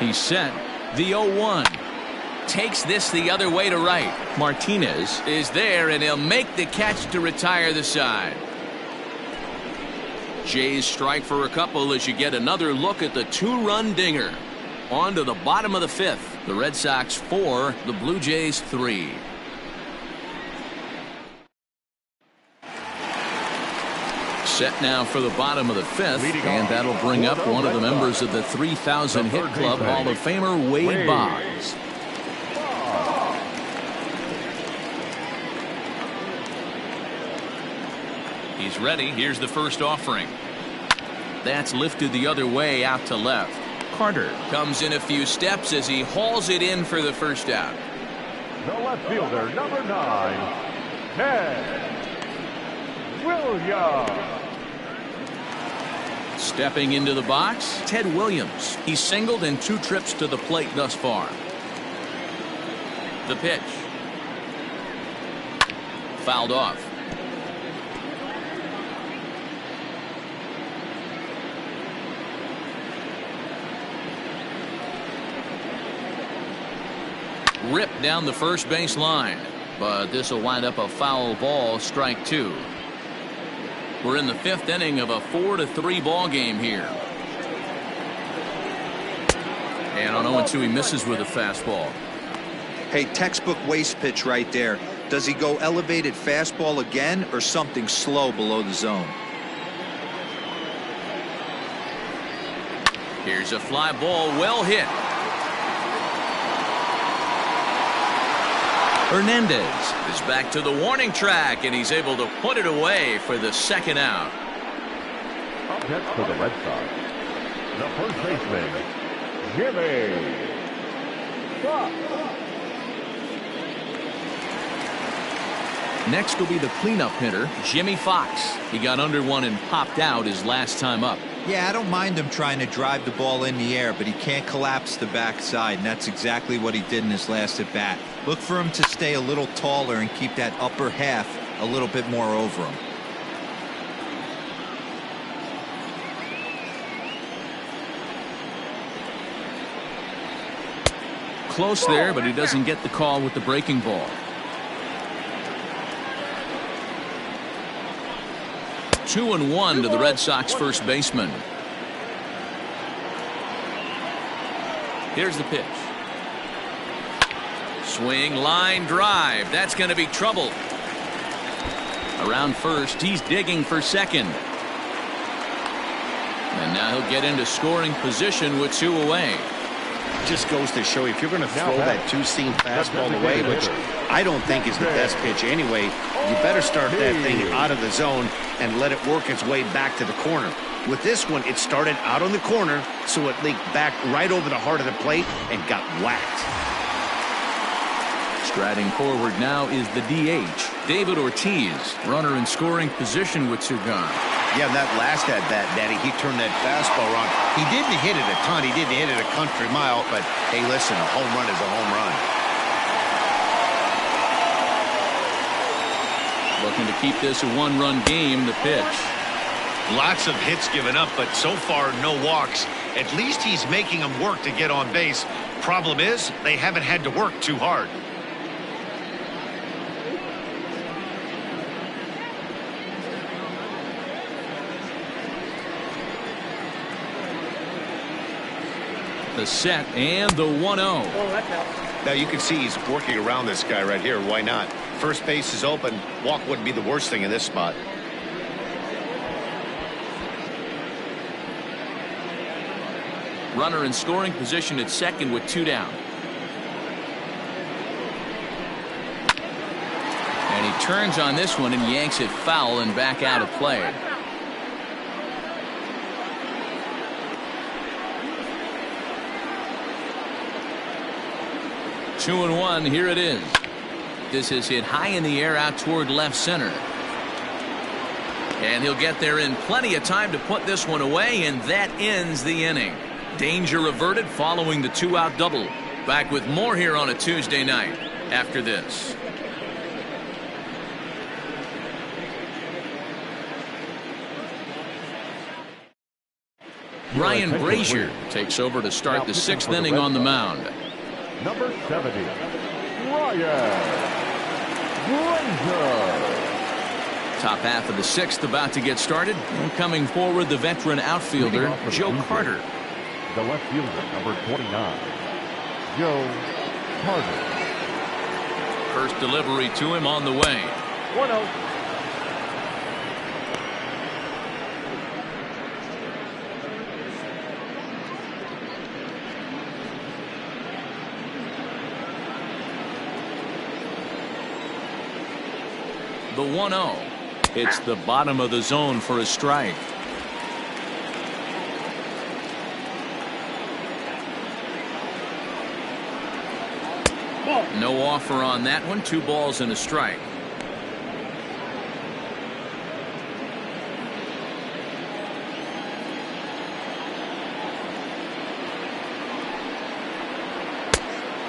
1. He's set. The 0-1. Takes this the other way to right. Martinez is there, and he'll make the catch to retire the side. Jays strike for a couple as you get another look at the 2-run dinger. On to the bottom of the 5th. The Red Sox 4, the Blue Jays 3. Set now for the bottom of the 5th, and that'll bring up one of the members of the 3,000 hit club, Hall of Famer Wade Boggs. He's ready. Here's the first offering. That's lifted the other way out to left. Carter comes in a few steps as he hauls it in for the first out. The left fielder, number 9, Ted Williams. Stepping into the box, Ted Williams. He's singled in 2 trips to the plate thus far. The pitch. Fouled off. Ripped down the first base line, but this will wind up a foul ball, strike 2. We're in the 5th inning of a 4-3 ball game here. And on 0-2 he misses with a fastball. Hey, textbook waste pitch right there. Does he go elevated fastball again or something slow below the zone? Here's a fly ball, well hit. Hernandez is back to the warning track, and he's able to put it away for the second out. Up next for the Red Sox, the first baseman, Jimmy Fox. Next will be the cleanup hitter, Jimmy Fox. He got under one and popped out his last time up. Yeah, I don't mind him trying to drive the ball in the air, but he can't collapse the backside, and that's exactly what he did in his last at bat. Look for him to stay a little taller and keep that upper half a little bit more over him. Close there, but he doesn't get the call with the breaking ball. 2-1 to the Red Sox first baseman. Here's the pitch. Swing, line drive. That's going to be trouble. Around first, he's digging for second. And now he'll get into scoring position with 2 away. Just goes to show you, if you're going to throw that 2-seam fastball away, which I don't think is the best pitch anyway, you better start that thing out of the zone and let it work its way back to the corner. With this one, it started out on the corner, so it leaked back right over the heart of the plate and got whacked. Striding forward now is the DH, David Ortiz. Runner in scoring position with 2 gone. Yeah, that last at-bat, Daddy, he turned that fastball wrong. He didn't hit it a ton. He didn't hit it a country mile, but hey, listen, a home run is a home run. Looking to keep this a 1-run game. The pitch. Lots of hits given up, but so far no walks. At least he's making them work to get on base. Problem is, they haven't had to work too hard. The set and the 1-0. Now you can see he's working around this guy right here. Why not? First base is open. Walk wouldn't be the worst thing in this spot. Runner in scoring position at second with 2 down. And he turns on this one and yanks it foul and back out of play. Two and 1. Here it is. This is hit high in the air out toward left center. And he'll get there in plenty of time to put this one away, and that ends the inning. Danger averted following the 2-out double. Back with more here on a Tuesday night after this. Brian Brazier takes over to start the 6th inning on the mound. Number 70, Brian Brazier. Top half of the 6th about to get started. And coming forward, the veteran outfielder, Joe Carter. The left fielder, number 29, Joe Carter. First delivery to him on the way. 1-0. The 1-0. It's the bottom of the zone for a strike. No offer on that one. 2 balls and a strike.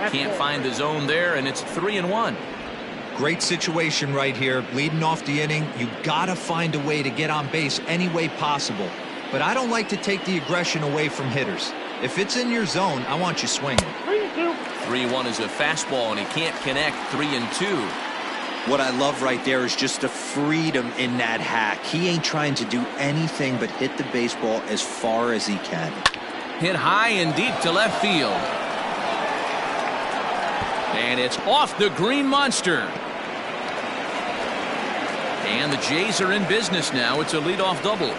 Can't find the zone there, and it's 3-1. Great situation right here. Leading off the inning, you gotta find a way to get on base any way possible. But I don't like to take the aggression away from hitters. If it's in your zone, I want you swinging. 3-2. 3-1 is a fastball, and he can't connect. 3-2. What I love right there is just the freedom in that hack. He ain't trying to do anything but hit the baseball as far as he can. Hit high and deep to left field. And it's off the green monster. And the Jays are in business now. It's a leadoff double.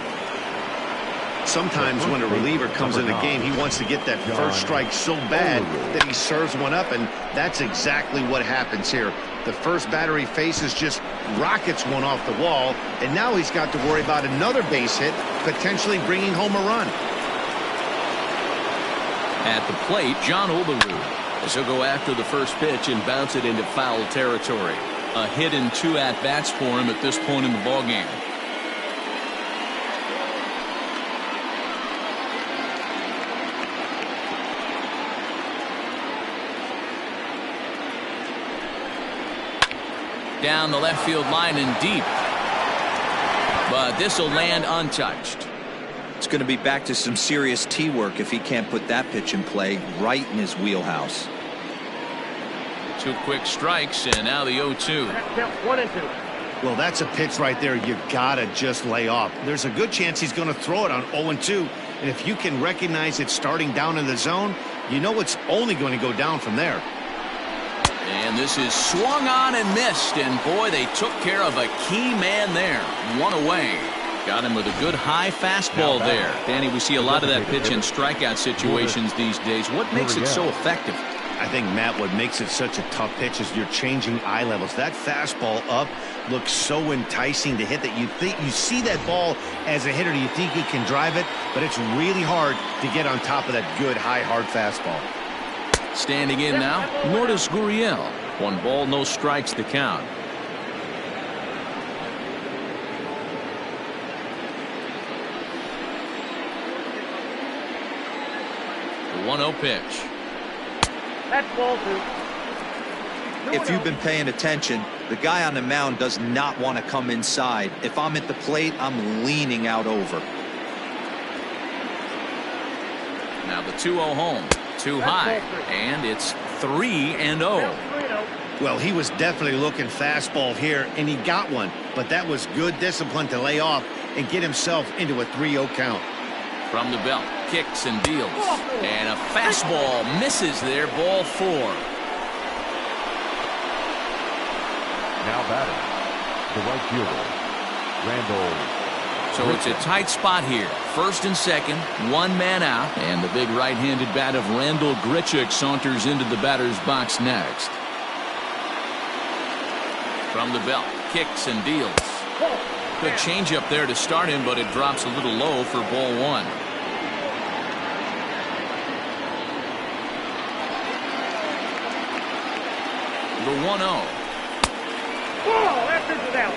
Sometimes when a reliever comes in the game, he wants to get that first strike so bad that he serves one up, and that's exactly what happens here. The first batter he faces just rockets one off the wall, and now he's got to worry about another base hit, potentially bringing home a run. At the plate, John Olerud, as he'll go after the first pitch and bounce it into foul territory. A hit and 2 at-bats for him at this point in the ballgame. Down the left field line and deep. But this will land untouched. It's going to be back to some serious tee work if he can't put that pitch in play right in his wheelhouse. 2 quick strikes, and now the 0-2. 1-2. Well, that's a pitch right there you gotta just lay off. There's a good chance he's going to throw it on 0-2, and if you can recognize it starting down in the zone, you know it's only going to go down from there. And this is swung on and missed, and boy, they took care of a key man there. 1 away. Got him with a good high fastball there. Danny, we see a lot of that pitch in strikeout situations these days. What makes it so effective? I think, Matt, what makes it such a tough pitch is you're changing eye levels. That fastball up looks so enticing to hit that you see that ball as a hitter, you think you can drive it, but it's really hard to get on top of that good high hard fastball. Standing in now, Lourdes Gurriel. 1 ball, no strikes to count. The 1-0 pitch. That's ball 2. If you've been paying attention, the guy on the mound does not want to come inside. If I'm at the plate, I'm leaning out over. Now the 2-0 home. Too high, and it's 3-0. Well, he was definitely looking fastball here, and he got one, but that was good discipline to lay off and get himself into a 3-0 count. From the belt, kicks and deals, and a fastball misses there. Ball 4. Now batting, the right fielder, Randall. So it's a tight spot here. First and second, 1 man out, and the big right-handed bat of Randall Grichuk saunters into the batter's box next. From the belt, kicks and deals. Good changeup there to start him, but it drops a little low for ball 1. The 1-0. That pitch is out.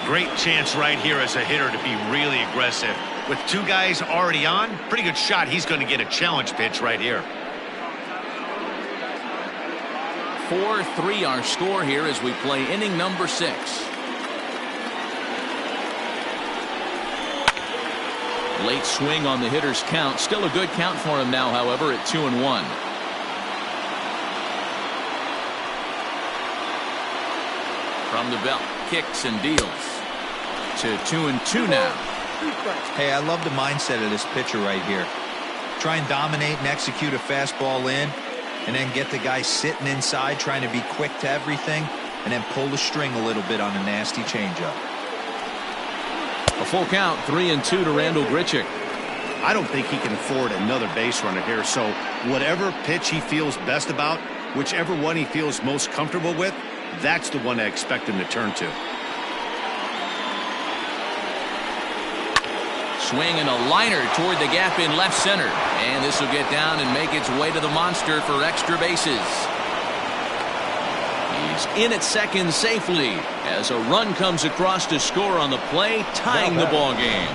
Great chance right here as a hitter to be really aggressive. With 2 guys already on, pretty good shot. He's going to get a challenge pitch right here. 4-3 our score here as we play inning number 6. Late swing on the hitter's count. Still a good count for him now, however, at 2-1. From the belt, kicks and deals to 2-2 now. Hey, I love the mindset of this pitcher right here. Try and dominate and execute a fastball in, and then get the guy sitting inside trying to be quick to everything, and then pull the string a little bit on a nasty changeup. A full count, 3-2 to Randal Grichuk. I don't think he can afford another base runner here, so whatever pitch he feels best about, whichever one he feels most comfortable with, that's the one I expect him to turn to. Swing and a liner toward the gap in left center. And this will get down and make its way to the monster for extra bases. He's in at second safely as a run comes across to score on the play, tying the ball game.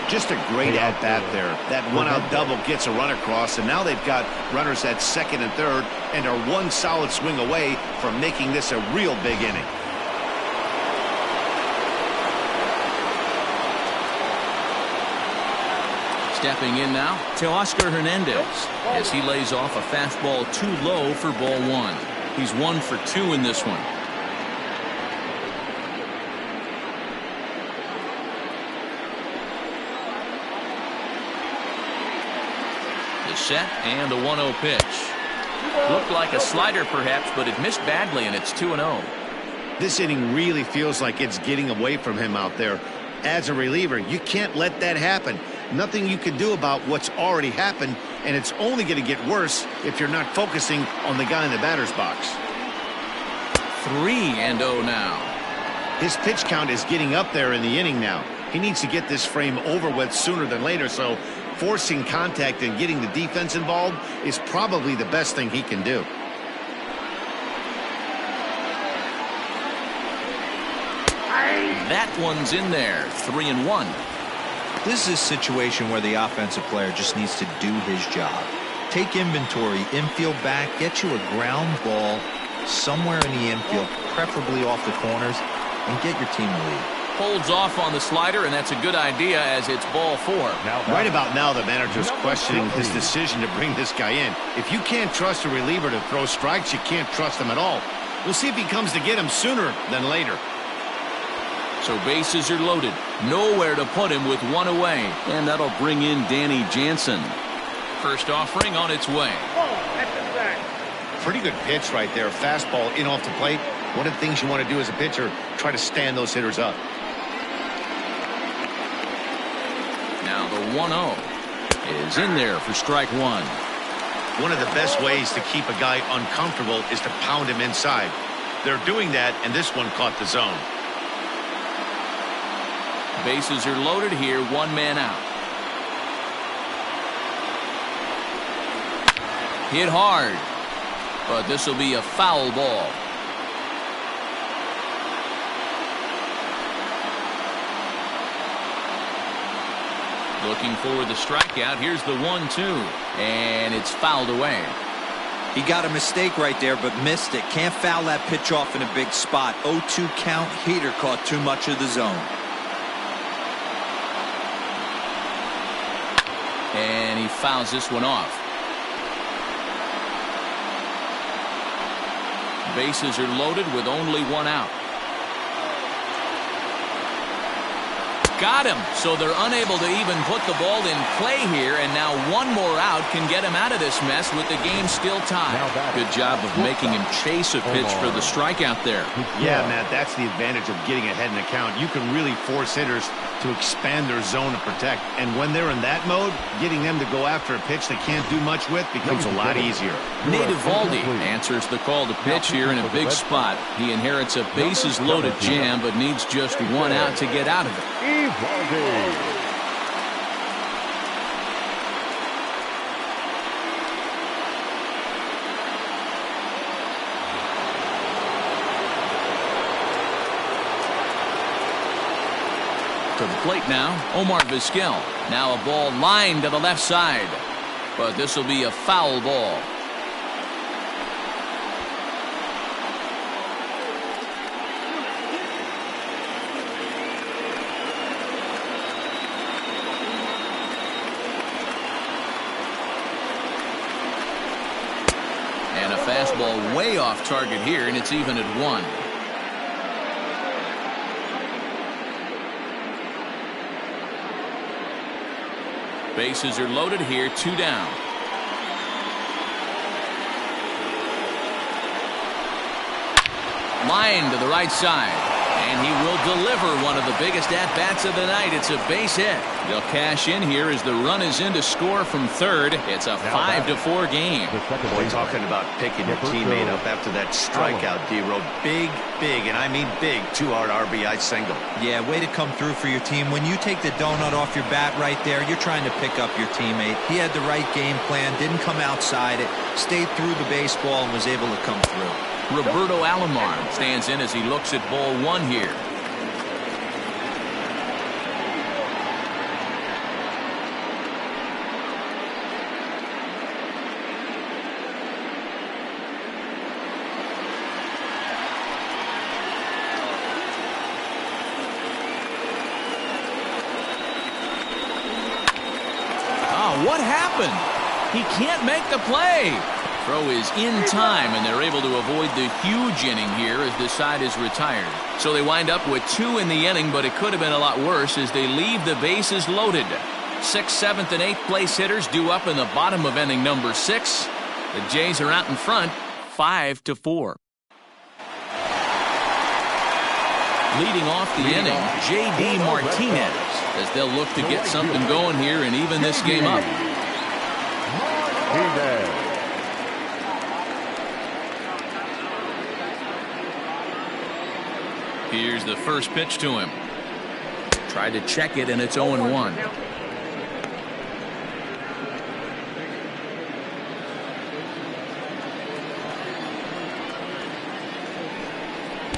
Just a great at-bat there. That one-out double gets a run across, and now they've got runners at second and third and are one solid swing away from making this a real big inning. Stepping in now to Oscar Hernandez as he lays off a fastball too low for ball one. He's 1 for 2 in this one. The set and the 1-0 pitch. Looked like a slider perhaps, but it missed badly, and it's 2-0. This inning really feels like it's getting away from him out there. As a reliever, you can't let that happen. Nothing you can do about what's already happened, and it's only going to get worse if you're not focusing on the guy in the batter's box. 3-0 now. His pitch count is getting up there in the inning now. He needs to get this frame over with sooner than later, so forcing contact and getting the defense involved is probably the best thing he can do. That one's in there. 3-1. This is a situation where the offensive player just needs to do his job. Take inventory, infield back, get you a ground ball somewhere in the infield, preferably off the corners, and get your team to lead. Holds off on the slider, and that's a good idea as it's ball 4. Right about now, the manager's questioning his decision to bring this guy in. If you can't trust a reliever to throw strikes, you can't trust him at all. We'll see if he comes to get him sooner than later. So bases are loaded. Nowhere to put him with 1 away. And that'll bring in Danny Jansen. First offering on its way. Pretty good pitch right there. Fastball in off the plate. One of the things you want to do as a pitcher, try to stand those hitters up. Now the 1-0 is in there for strike 1. One of the best ways to keep a guy uncomfortable is to pound him inside. They're doing that, and this one caught the zone. Bases are loaded here, 1 man out. Hit hard, but this will be a foul ball. Looking for the strikeout. Here's the 1-2, and it's fouled away. He got a mistake right there, but missed it. Can't foul that pitch off in a big spot. 0-2 count. Heater caught too much of the zone. And he fouls this one off. Bases are loaded with only 1 out. Got him. So they're unable to even put the ball in play here, and now 1 more out can get him out of this mess with the game still tied. Good job of making him chase a pitch for the strikeout there. Yeah, Matt, that's the advantage of getting ahead in the count. You can really force hitters to expand their zone to protect, and when they're in that mode, getting them to go after a pitch they can't do much with becomes a lot easier. Nate Eovaldi answers the call to pitch here in a big spot. He inherits a bases loaded jam, but needs just 1 out to get out of it. To the plate now, Omar Viskel. Now a ball lined to the left side, but this will be a foul ball. fastball way off target here, and it's even at 1. Bases are loaded here, 2 down. Line to the right side, and he will deliver one of the biggest at-bats of the night. It's a base hit. They'll cash in here as the run is in to score from third. It's a 5-4 game. Boy, talking about picking your teammate up after that strikeout, D-Road. Big, and I mean big, 2-hard RBI single. Yeah, way to come through for your team. When you take the donut off your bat right there, you're trying to pick up your teammate. He had the right game plan, didn't come outside it, stayed through the baseball, and was able to come through. Roberto Alomar stands in as he looks at ball 1 here. Oh, what happened? He can't make the play. Throw is in time, and they're able to avoid the huge inning here as this side is retired. So they wind up with 2 in the inning, but it could have been a lot worse as they leave the bases loaded. 6th, 7th, and 8th place hitters due up in the bottom of inning number 6. The Jays are out in front, 5-4. Leading off the inning, J.D. Martinez, as they'll look to get something going here and even this game up. Here's the first pitch to him. Tried to check it, and it's 0-1.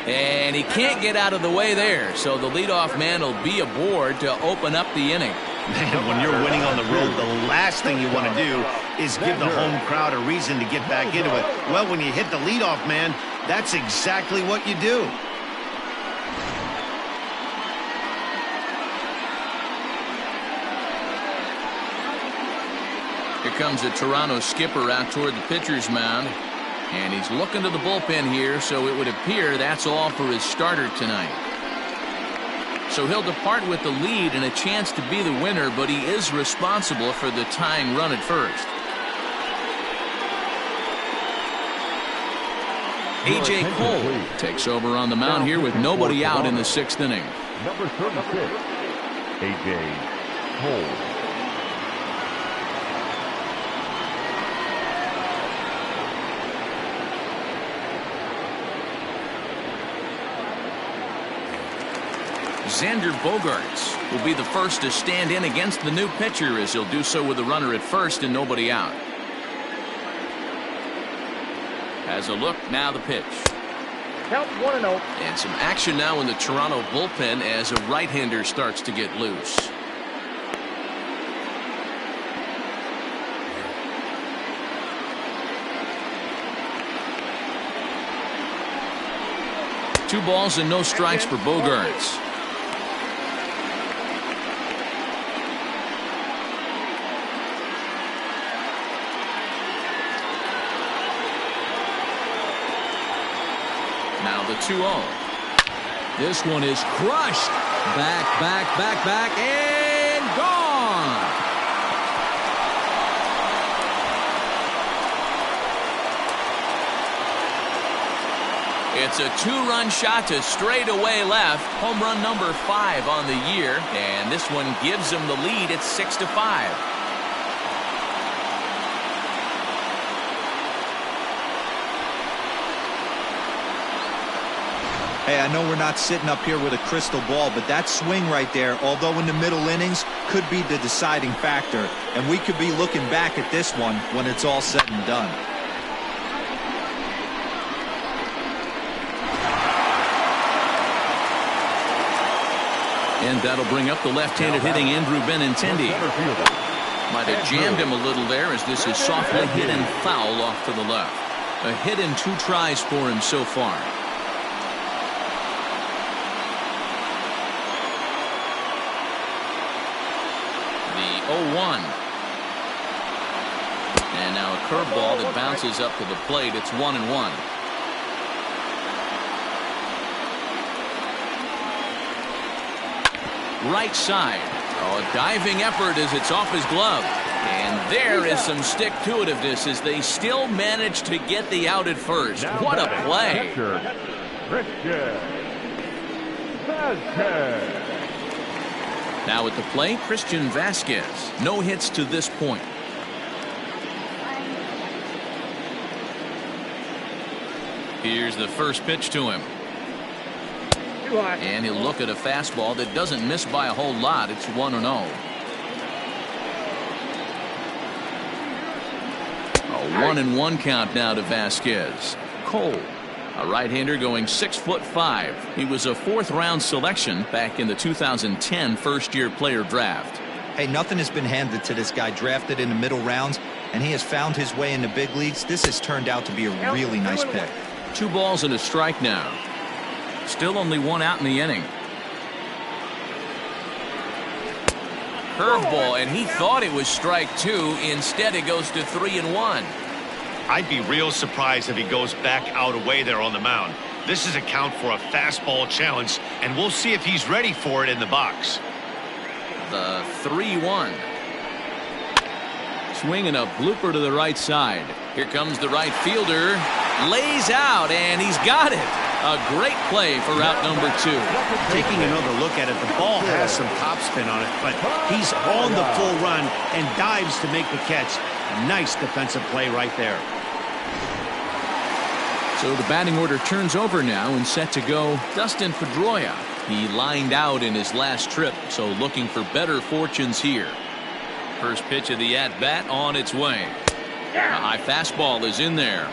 And he can't get out of the way there, so the leadoff man will be aboard to open up the inning. Man, when you're winning on the road, the last thing you want to do is give the home crowd a reason to get back into it. Well, when you hit the leadoff man, that's exactly what you do. Here comes the Toronto skipper out toward the pitcher's mound. And he's looking to the bullpen here, so it would appear that's all for his starter tonight. So he'll depart with the lead and a chance to be the winner, but he is responsible for the tying run at first. A.J. Cole takes over on the mound here with nobody out in the 6th inning. Number 36, A.J. Cole. Xander Bogaerts will be the first to stand in against the new pitcher, as he'll do so with a runner at first and nobody out. Has a look, now the pitch. Count 1-0. And some action now in the Toronto bullpen as a right-hander starts to get loose. Two balls and no strikes for Bogaerts. Now the 2-0. This one is crushed. Back, and gone. It's a 2-run shot to straightaway left. Home run number 5 on the year. And this one gives him the lead at 6-5. Hey, I know we're not sitting up here with a crystal ball, but that swing right there, although in the middle innings, could be the deciding factor. And we could be looking back at this one when it's all said and done. And that'll bring up the left-handed hitting Andrew Benintendi. Might have jammed him a little there as this is softly hit and foul off to the left. A hit in 2 tries for him so far. The 0-1. And now a curveball that bounces up to the plate. It's 1-1. Right side. Oh, a diving effort as it's off his glove. And there is some stick-to-itiveness as they still manage to get the out at first. What a play. Now at the plate, Christian Vasquez. No hits to this point. Here's the first pitch to him. And he'll look at a fastball that doesn't miss by a whole lot. It's 1-0. A 1-1 count now to Vasquez. Cole, a right-hander going 6'5". He was a fourth-round selection back in the 2010 first-year player draft. Hey, nothing has been handed to this guy. Drafted in the middle rounds, and he has found his way in the big leagues. This has turned out to be a really nice pick. 2 balls and a strike now. Still only 1 out in the inning. Curveball, and he thought it was strike 2. Instead, it goes to 3-1. I'd be real surprised if he goes back out away there on the mound. This is a count for a fastball challenge, and we'll see if he's ready for it in the box. The 3-1. Swing and a blooper to the right side. Here comes the right fielder. Lays out, and he's got it. A great play for route number 2. Taking another look at it, the ball has some topspin on it, but he's on the full run and dives to make the catch. Nice defensive play right there. So the batting order turns over now and set to go Dustin Pedroia. He lined out in his last trip, so looking for better fortunes here. First pitch of the at-bat on its way. A high fastball is in there.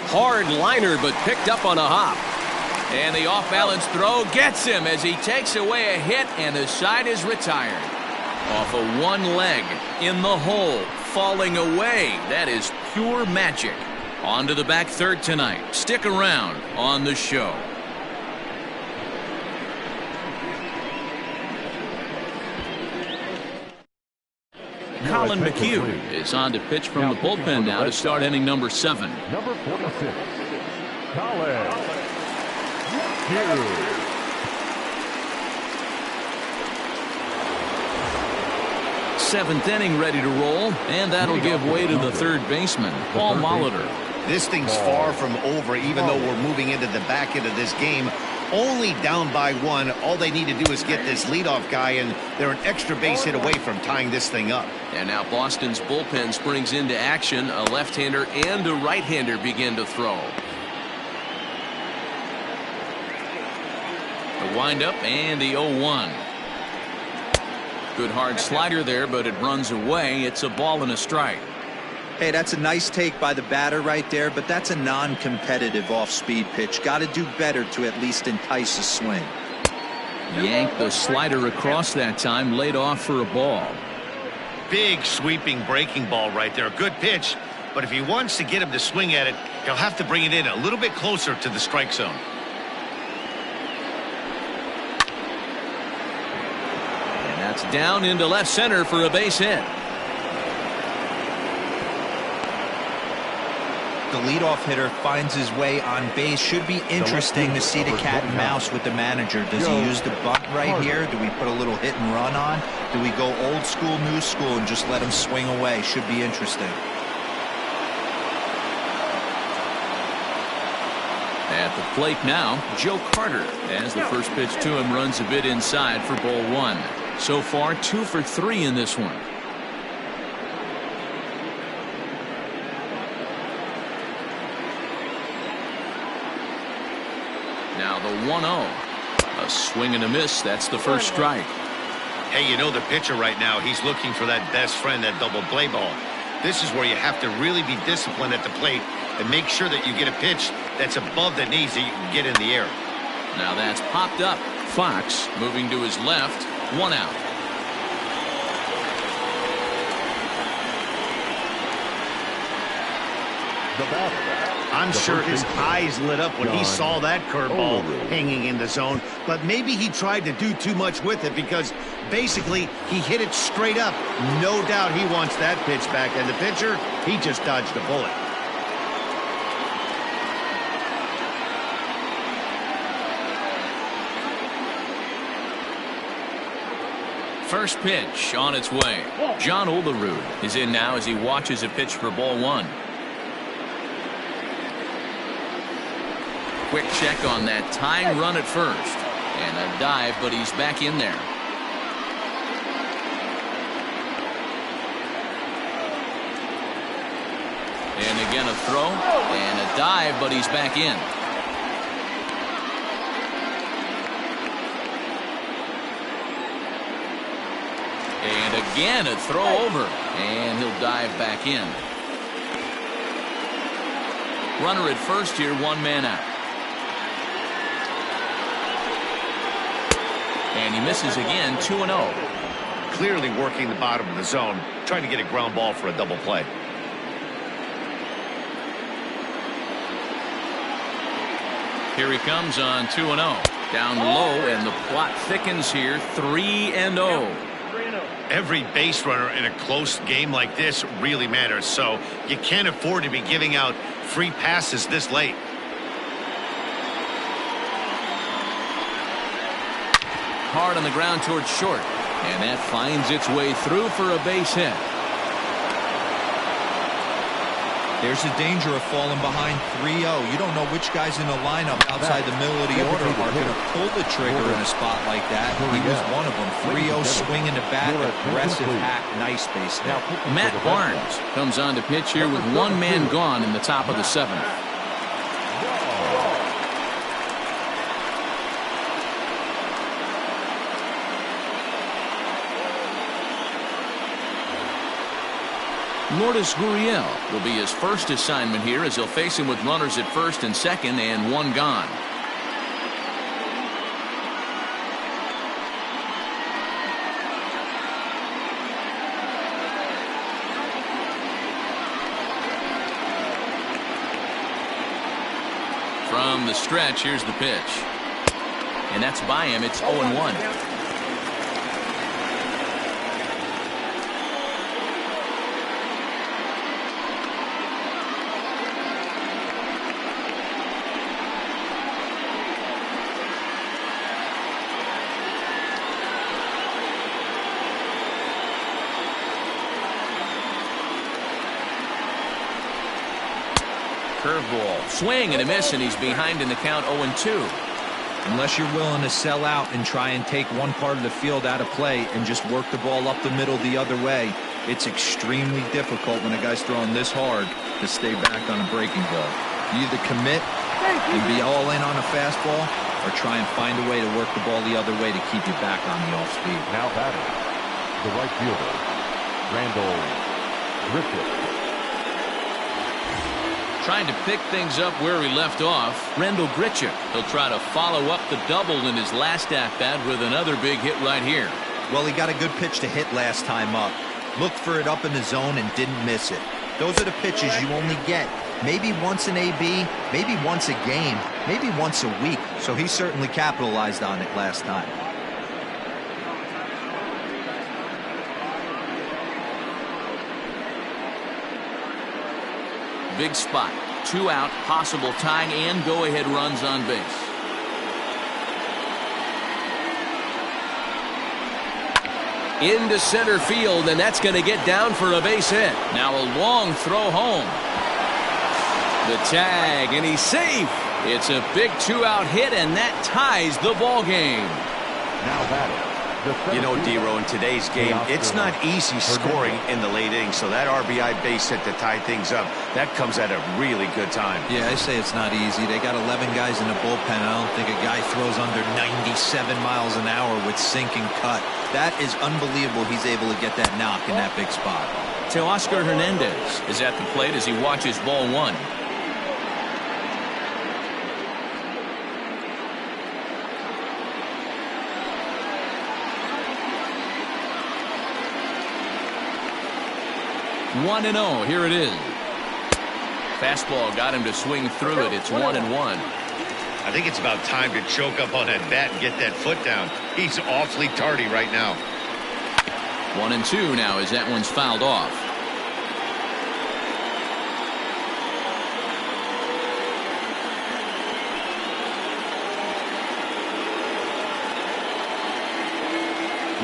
Hard liner, but picked up on a hop. And the off-balance throw gets him as he takes away a hit, and the side is retired. Off of one leg, in the hole, falling away. That is pure magic. On to the back third tonight. Stick around on the show. Colin McHugh is on to pitch from the bullpen now to start inning number 7. Number 46, Colin McHugh. Seventh inning ready to roll, and that'll give way to the third baseman, Paul Molitor. This thing's far from over, even though we're moving into the back end of this game. Only down by 1. All they need to do is get this leadoff guy, and they're an extra base hit away from tying this thing up. And now Boston's bullpen springs into action. A left-hander and a right-hander begin to throw. The windup and the 0-1. Good hard slider there, but it runs away. It's a ball and a strike. Hey, that's a nice take by the batter right there, but that's a non-competitive off-speed pitch. Got to do better to at least entice a swing. Yanked the slider across that time, laid off for a ball. Big sweeping breaking ball right there. Good pitch, but if he wants to get him to swing at it, he'll have to bring it in a little bit closer to the strike zone. And that's down into left center for a base hit. The leadoff hitter finds his way on base. Should be interesting to see the cat and mouse with the manager. Does he use the bunt right here? Do we put a little hit and run on? Do we go old school, new school, and just let him swing away? Should be interesting. At the plate now, Joe Carter, as the first pitch to him runs a bit inside for ball 1. So far 2 for 3 in this one. Now the 1-0. A swing and a miss. That's the first strike. Hey, you know the pitcher right now, he's looking for that best friend, that double play ball. This is where you have to really be disciplined at the plate and make sure that you get a pitch that's above the knees that you can get in the air. Now that's popped up. Fox moving to his left. 1 out. The batter. I'm sure his eyes lit up when he saw that curveball hanging in the zone, but maybe he tried to do too much with it because basically he hit it straight up. No doubt he wants that pitch back, and the pitcher, he just dodged a bullet. First pitch on its way. John Olerud is in now as he watches a pitch for ball one. Quick check on that tying run at first. And a dive, but he's back in there. And again a throw. And a dive, but he's back in. And again a throw over. And he'll dive back in. Runner at first here, one man out. And he misses again, 2-0. Clearly working the bottom of the zone, trying to get a ground ball for a double play. Here he comes on 2-0. Down low, and the plot thickens here, 3-0. Every base runner in a close game like this really matters, so you can't afford to be giving out free passes this late. Hard on the ground towards short, and that finds its way through for a base hit. There's a danger of falling behind 3-0. You don't know which guys in the lineup outside the middle of the order are going to pull the trigger in a spot like that. He was one of them. 3-0 swinging the bat, aggressive hack, nice base hit. Matt Barnes comes on to pitch here with one man gone in the top of the seventh. Lourdes Gurriel will be his first assignment here as he'll face him with runners at first and second and one gone. From the stretch, here's the pitch. And that's by him. It's 0-1. Curveball, swing and a miss, and he's behind in the count, 0-2. Unless you're willing to sell out and try and take one part of the field out of play and just work the ball up the middle the other way, it's extremely difficult when a guy's throwing this hard to stay back on a breaking ball. You either commit and be all in on a fastball or try and find a way to work the ball the other way to keep you back on the off speed. Now batting, the right fielder, Randall Griffith. Trying to pick things up where he left off, Randall Griffith. He'll try to follow up the double in his last at-bat with another big hit right here. Well, he got a good pitch to hit last time up. Looked for it up in the zone and didn't miss it. Those are the pitches you only get maybe once an AB, maybe once a game, maybe once a week. So he certainly capitalized on it last time. Big spot, 2 out, possible tying and go-ahead runs on base. Into center field, and that's going to get down for a base hit. Now a long throw home. The tag, and he's safe. It's a big 2-out hit, and that ties the ball game. Now batting. You know, D-Row, in today's game, it's not easy scoring in the late innings, so that RBI base hit to tie things up, that comes at a really good time. Yeah, I say it's not easy. They got 11 guys in the bullpen. I don't think a guy throws under 97 miles an hour with sink and cut. That is unbelievable he's able to get that knock in that big spot. Teoscar Hernandez is at the plate as he watches ball one. One and 0. Here it is. Fastball got him to swing through it. It's 1-1. I think it's about time to choke up on that bat and get that foot down. He's awfully tardy right now. 1-2 now as that one's fouled off.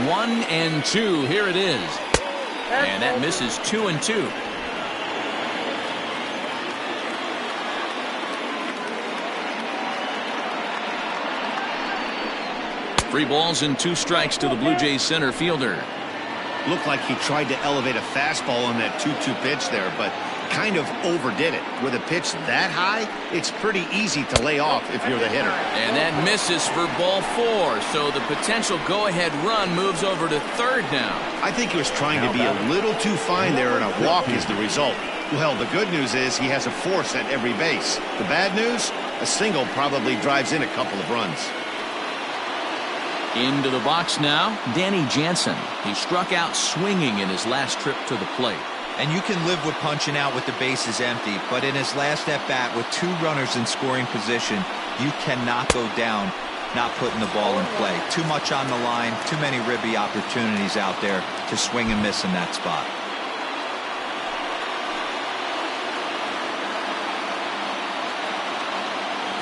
One and two. Here it is. And that misses 2-2. Three balls and 2 strikes to the Blue Jays center fielder. Looked like he tried to elevate a fastball on that 2-2 pitch there, but kind of overdid it. With a pitch that high, it's pretty easy to lay off if you're the hitter. And that misses for ball 4, so the potential go-ahead run moves over to third now. I think he was trying to be a little too fine there, and a walk is the result. Well, the good news is he has a force at every base. The bad news, a single probably drives in a couple of runs. Into the box now, Danny Jansen. He struck out swinging in his last trip to the plate. And you can live with punching out with the bases empty, but in his last at-bat with 2 runners in scoring position, you cannot go down not putting the ball in play. Too much on the line, too many ribby opportunities out there to swing and miss in that spot.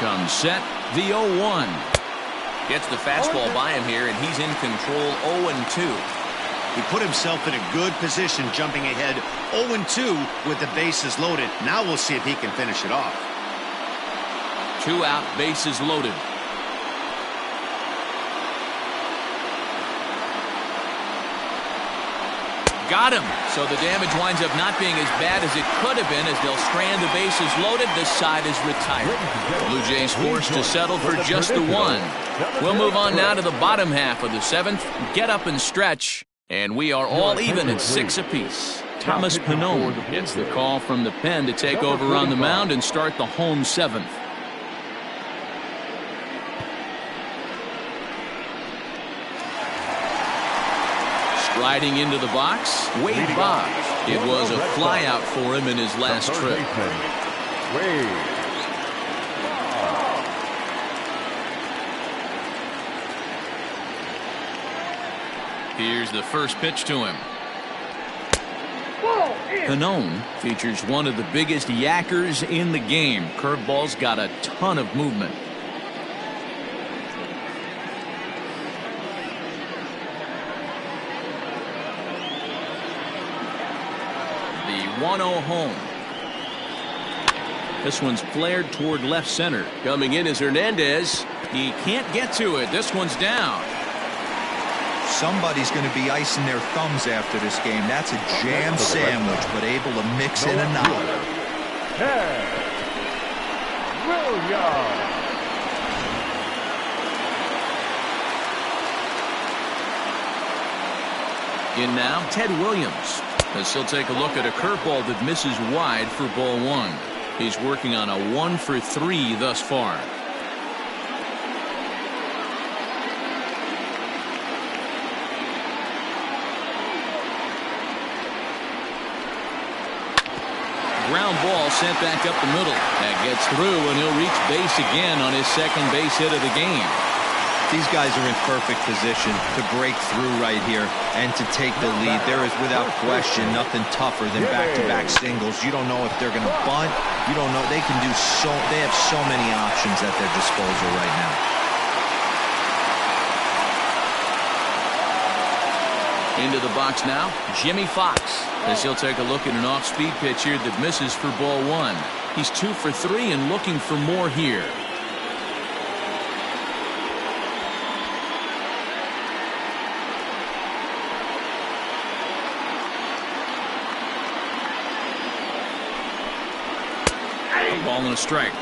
Comes set, the 0-1. Gets the fastball by him here, and he's in control. 0-2. He put himself in a good position jumping ahead 0-2 with the bases loaded. Now we'll see if he can finish it off. 2 out, bases loaded. Got him. So the damage winds up not being as bad as it could have been as they'll strand the bases loaded. This side is retired. Blue Jays forced to settle for just the 1. We'll move on now to the bottom half of the 7th. Get up and stretch. And we are all even at 6 apiece. Thomas Pannone gets the call from the pen to take over on the mound and start the home 7th. Riding into the box, Wade Boggs. It was a flyout for him in his last trip. Here's the first pitch to him. Pannone features one of the biggest yackers in the game. Curveball's got a ton of movement. The 1-0 home. This one's flared toward left center. Coming in is Hernandez. He can't get to it. This one's down. Somebody's going to be icing their thumbs after this game. That's a jam sandwich, but able to mix in a knock. In now, Ted Williams. As he'll take a look at a curveball that misses wide for ball 1. He's working on a 1 for 3 thus far. Ground ball sent back up the middle. That gets through, and he'll reach base again on his second base hit of the game. These guys are in perfect position to break through right here and to take the lead. There is, without question, nothing tougher than back-to-back singles. You don't know if they're going to bunt. You don't know. They can do so. They have so many options at their disposal right now. Into the box now, Jimmy Fox. As he'll take a look at an off-speed pitch here that misses for ball 1. He's 2 for 3 and looking for more here. A ball and a strike.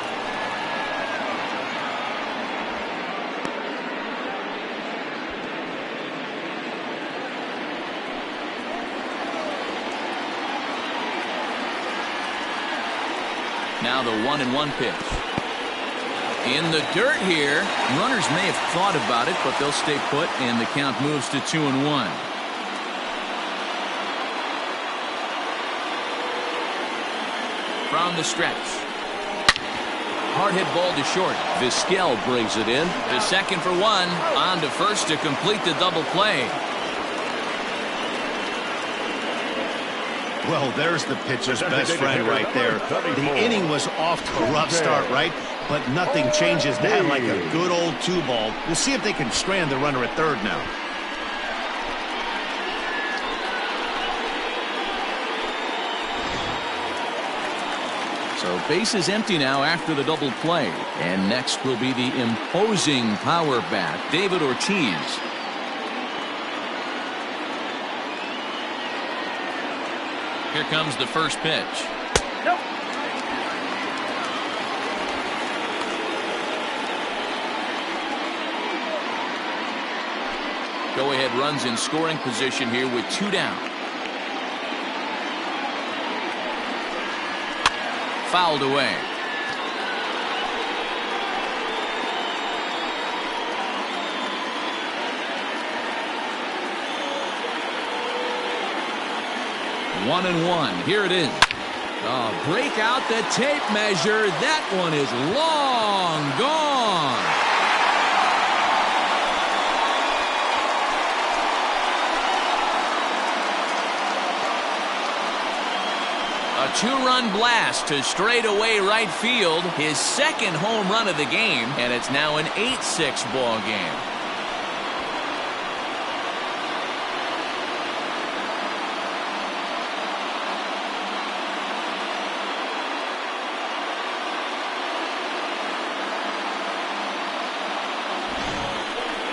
Now the 1-1 pitch. In the dirt here. Runners may have thought about it, but they'll stay put, and the count moves to 2-1. from the stretch. Hard hit ball to short. Viskel brings it in to second for one. On to first to complete the double play. Well, there's the pitcher's best friend right there. The inning was off to a rough start, right? But nothing changes that like a good old 2-ball. We'll see if they can strand the runner at third now. So base is empty now after the double play. And next will be the imposing power bat, David Ortiz. Here comes the first pitch. Nope. Go-ahead runs in scoring position here with 2 down. Fouled away. One and one. Here it is. Break out the tape measure. That one is long gone. A 2-run blast to straightaway right field. His second home run of the game, and it's now an 8-6 ball game.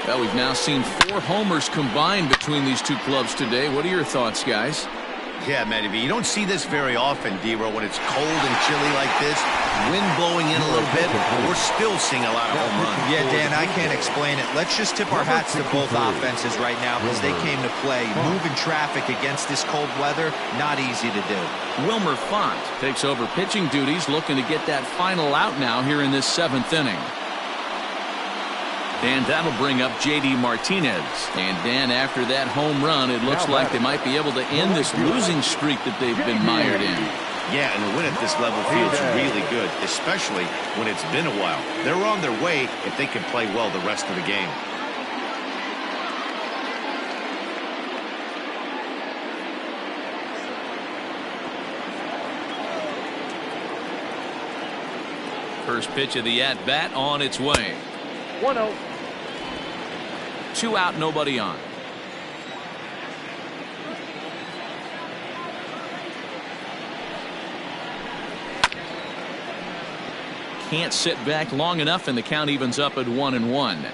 Well, we've now seen 4 homers combined between these two clubs today. What are your thoughts, guys? Yeah, Matty V, you don't see this very often, D-Row, when it's cold and chilly like this. Wind blowing in a little bit, but we're still seeing a lot of home runs. Yeah, Dan, I can't explain it. Let's just tip our hats to both offenses right now because they came to play. Moving traffic against this cold weather, not easy to do. Wilmer Font takes over pitching duties, looking to get that final out now here in this 7th inning. And that'll bring up J.D. Martinez. And Dan, after that home run, it looks like they might be able to end this losing streak that they've been mired in. Yeah, and a win at this level feels really good, especially when it's been a while. They're on their way if they can play well the rest of the game. First pitch of the at-bat on its way. 1-0. 2 out, nobody on. Can't sit back long enough, and the count evens up at 1-1.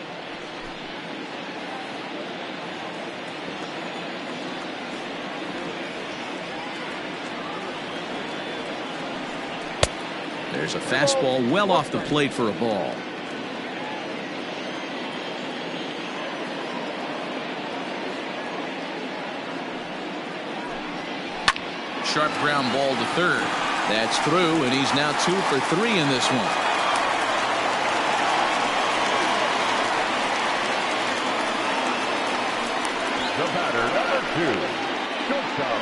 There's a fastball well off the plate for a ball. Sharp ground ball to third. That's through, and he's now 2 for 3 in this one. The batter, number 2, shortstop,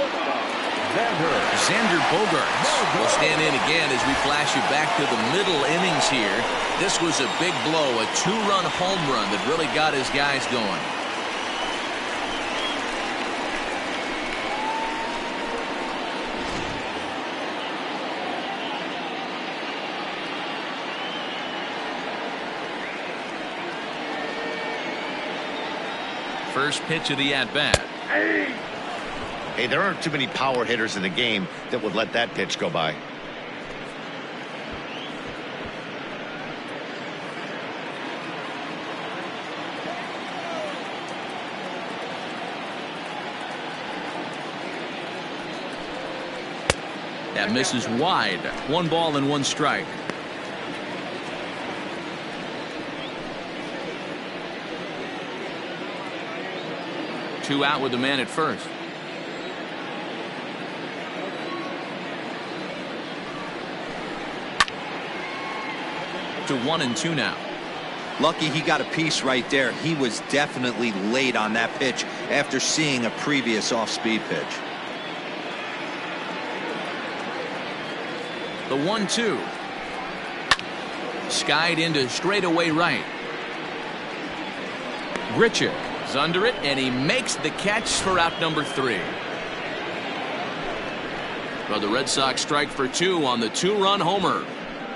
Xander Bogaerts will stand in again as we flash you back to the middle innings here. This was a big blow, a 2-run home run that really got his guys going. First pitch of the at-bat. Hey, there aren't too many power hitters in the game that would let that pitch go by. That misses wide. 1 ball and 1 strike. Two out with the man at first. To 1-2 now. Lucky he got a piece right there. He was definitely late on that pitch after seeing a previous off-speed pitch. The 1-2. Skied into straightaway right. Grichuk is under it, and he makes the catch for out number 3. Well, the Red Sox strike for 2 on the 2-run homer.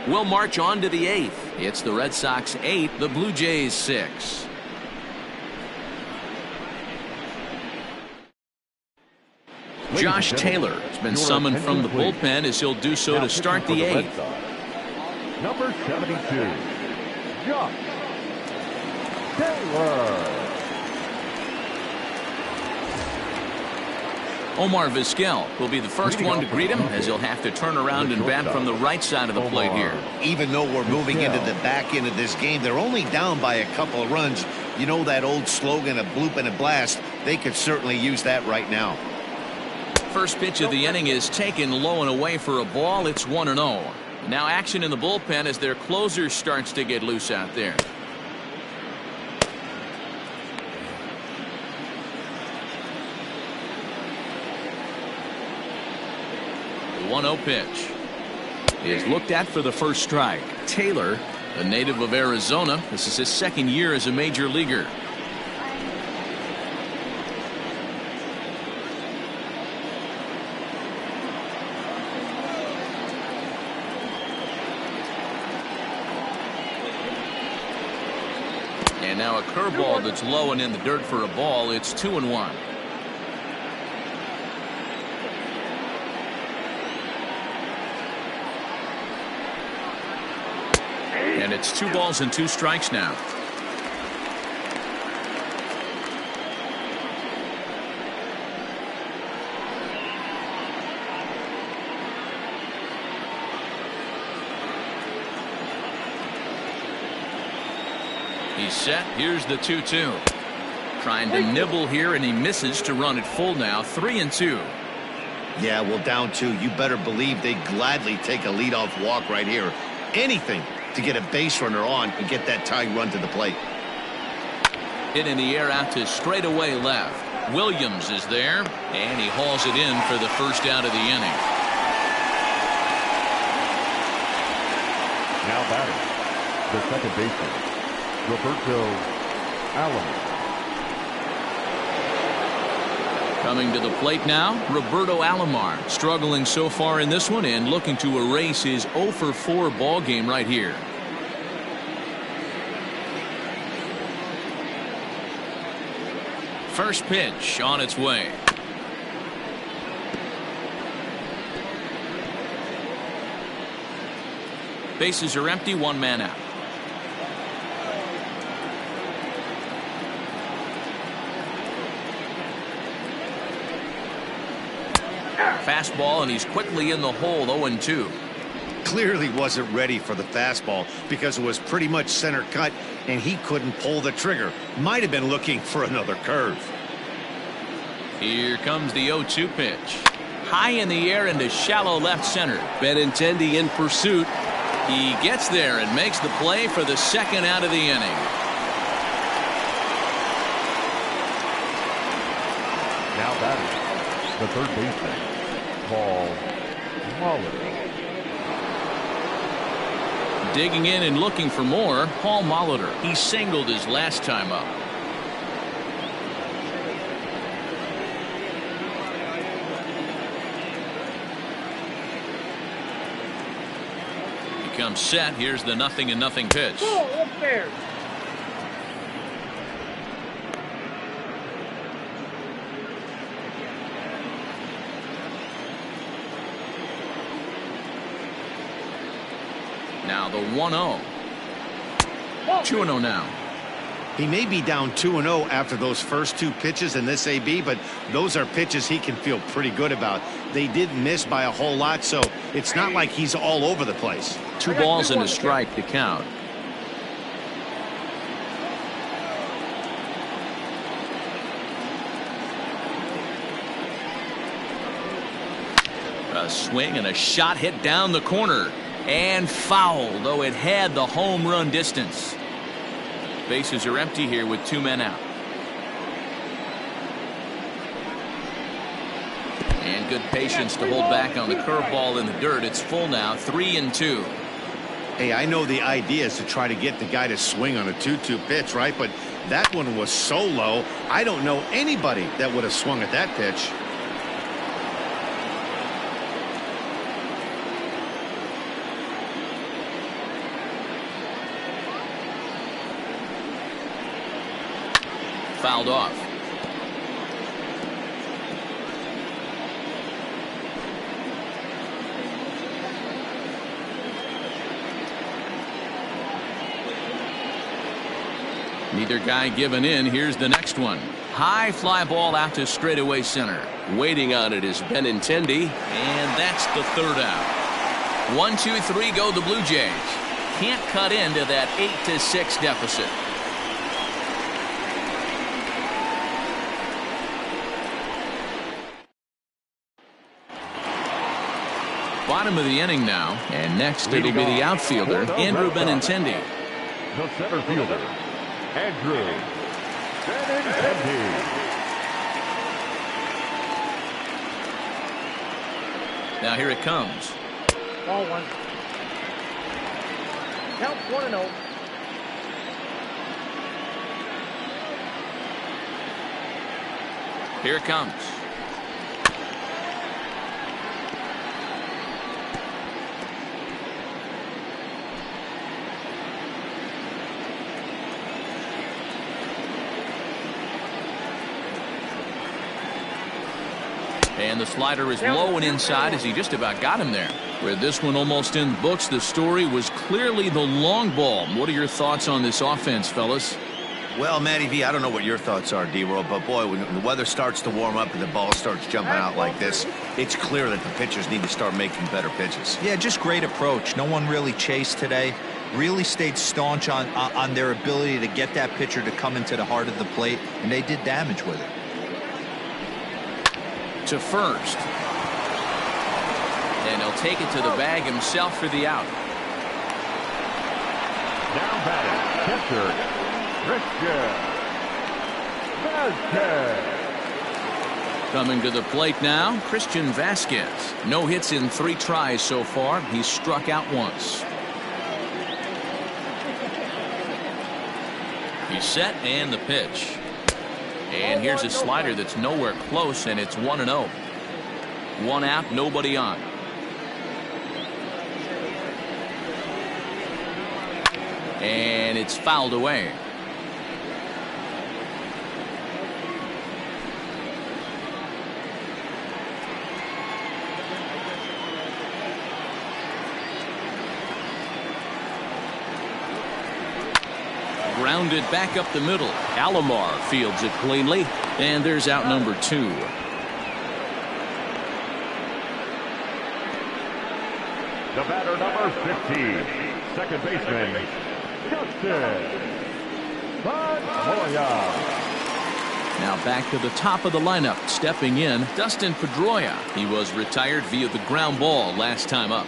We'll march on to the 8th. It's the Red Sox 8, the Blue Jays 6. Josh Taylor has been summoned from the bullpen as he'll do so to start the 8th. Number 72, Josh Taylor. Omar Viskel will be the first one to greet him as he'll have to turn around and bat from the right side of the plate here. Even though we're moving into the back end of this game, they're only down by a couple of runs. You know that old slogan, a bloop and a blast? They could certainly use that right now. First pitch of the inning is taken low and away for a ball. It's 1-0. Now action in the bullpen as their closer starts to get loose out there. The 1-0 pitch is looked at for the first strike. Taylor, a native of Arizona. This is his second year as a major leaguer. And now a curveball that's low and in the dirt for a ball. It's 2-1. And it's 2 balls and 2 strikes now. He's set. Here's the 2-2. Trying to nibble here, and he misses to run it full now. 3-2. Yeah, well, down 2. You better believe they'd gladly take a leadoff walk right here. Anything to get a base runner on and get that tying run to the plate. Hit in the air out to straightaway left. Williams is there, and he hauls it in for the first out of the inning. Now batting, the second baseman, Roberto Alomar. Coming to the plate now, Roberto Alomar, struggling so far in this one and looking to erase his 0-for-4 ball game right here. First pitch on its way. Bases are empty, 1 man out. Fastball, and he's quickly in the hole. 0-2. Clearly wasn't ready for the fastball because it was pretty much center cut and he couldn't pull the trigger. Might have been looking for another curve. Here comes the 0-2 pitch. High in the air into shallow left center. Benintendi in pursuit. He gets there and makes the play for the second out of the inning. Now batting, the third baseman, Paul Molitor. Digging in and looking for more, Paul Molitor. He singled his last time up. He comes set. Here's the 0-0 pitch. Up there. Now the 1-0. 2-0 now. He may be down 2-0 after those first 2 pitches in this AB, but those are pitches he can feel pretty good about. They did miss by a whole lot, so it's not like he's all over the place. 2 balls and a strike to count. A swing and a shot hit down the corner. And foul, though it had the home run distance. Bases are empty here with 2 men out. And good patience to hold back on the curveball in the dirt. It's full now, 3-2. Hey, I know the idea is to try to get the guy to swing on a 2-2 pitch, right? But that one was so low, I don't know anybody that would have swung at that pitch. Fouled off. Neither guy giving in. Here's the next one. High fly ball out to straightaway center. Waiting on it is Benintendi. And that's the third out. 1, 2, 3 go the Blue Jays. Can't cut into that 8-6 deficit. Bottom of the inning now, and next it'll be the outfielder, Andrew Benintendi. The center fielder, Andrew Benintendi. Now here it comes. Ball one. Count 1-0. Here it comes. And the slider is low and inside as he just about got him there. With this one almost in the books, the story was clearly the long ball. What are your thoughts on this offense, fellas? Well, Matty V, I don't know what your thoughts are, D-Roll, but boy, when the weather starts to warm up and the ball starts jumping out like this, it's clear that the pitchers need to start making better pitches. Yeah, just great approach. No one really chased today. Really stayed staunch on their ability to get that pitcher to come into the heart of the plate, and they did damage with it. To first. And he'll take it to the bag himself for the out. Down batting, catcher, Christian Vasquez. Coming to the plate now, Christian Vasquez. No hits in 3 tries so far. He's struck out once. He's set and the pitch. And here's a slider that's nowhere close, and it's 1-0. 1 out, nobody on. And it's fouled away. Grounded back up the middle. Alomar fields it cleanly. And there's out number 2. The batter, number 15, second baseman, Jansen. Now back to the top of the lineup. Stepping in, Dustin Pedroia. He was retired via the ground ball last time up.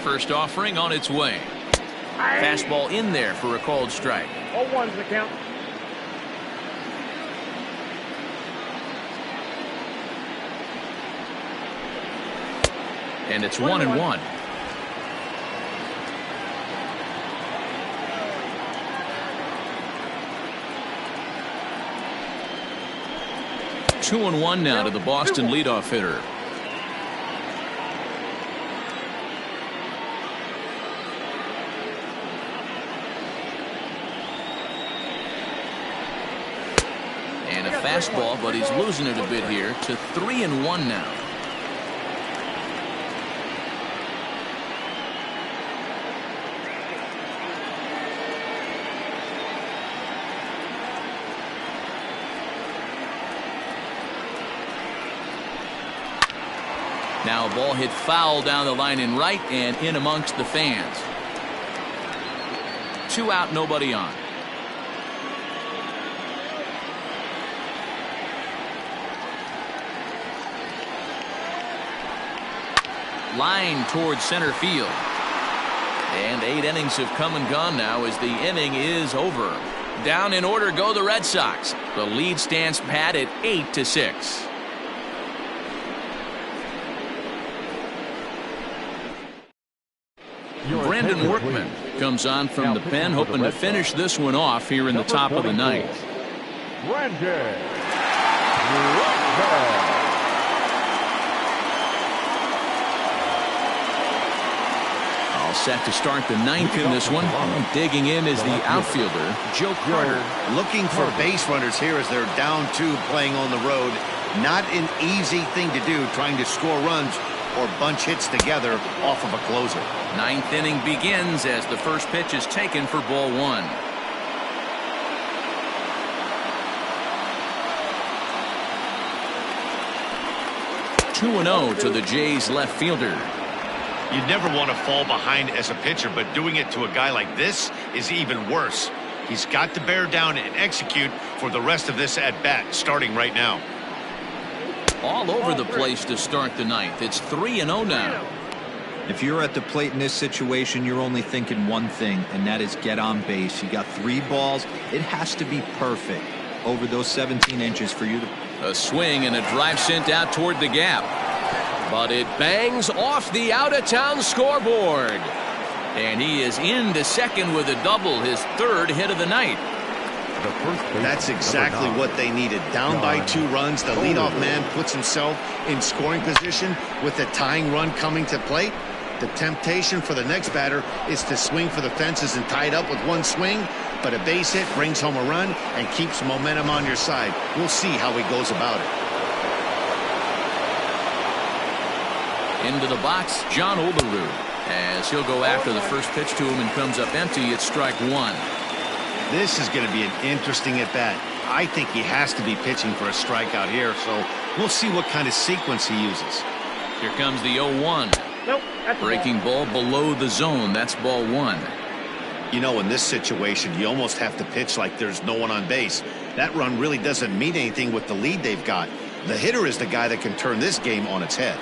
First offering on its way. Fastball in there for a called strike. 0-1's the count. And it's 1-1. Two and 1 now to the Boston leadoff hitter. And a fastball, but he's losing it a bit here to 3-1 now. Now a ball hit foul down the line in right and in amongst the fans. 2 out, nobody on. Line towards center field. And 8 innings have come and gone now as the inning is over. Down in order go the Red Sox. The lead stands pat at 8-6. Brandon Workman comes on from the pen, hoping to finish this one off here in the top of the ninth. All set to start the ninth in this one. Digging in is the outfielder, Joe Carter. Looking for base runners here as they're down 2 playing on the road. Not an easy thing to do, trying to score runs or bunch hits together off of a closer. Ninth inning begins as the first pitch is taken for ball 1. Two 2-0 to the Jays left fielder. You never want to fall behind as a pitcher, but doing it to a guy like this is even worse. He's got to bear down and execute for the rest of this at bat, starting right now. All over the place to start the ninth. It's 3-0 now. If you're at the plate in this situation, you're only thinking one thing, and that is get on base. You got 3 balls. It has to be perfect over those 17 inches for you to. A swing and a drive sent out toward the gap. But it bangs off the out-of-town scoreboard. And he is into second with a double, his 3rd hit of the night. That's exactly what they needed. Down by 2 runs, the leadoff man puts himself in scoring position with the tying run coming to plate. The temptation for the next batter is to swing for the fences and tie it up with 1 swing, but a base hit brings home a run and keeps momentum on your side. We'll see how he goes about it. Into the box, John Olerud, as he'll go after the first pitch to him and comes up empty. It's strike 1. This is going to be an interesting at-bat. I think he has to be pitching for a strikeout here, so we'll see what kind of sequence he uses. Here comes the 0-1. Nope, breaking ball below the zone. That's ball 1. You know, in this situation, you almost have to pitch like there's no one on base. That run really doesn't mean anything with the lead they've got. The hitter is the guy that can turn this game on its head.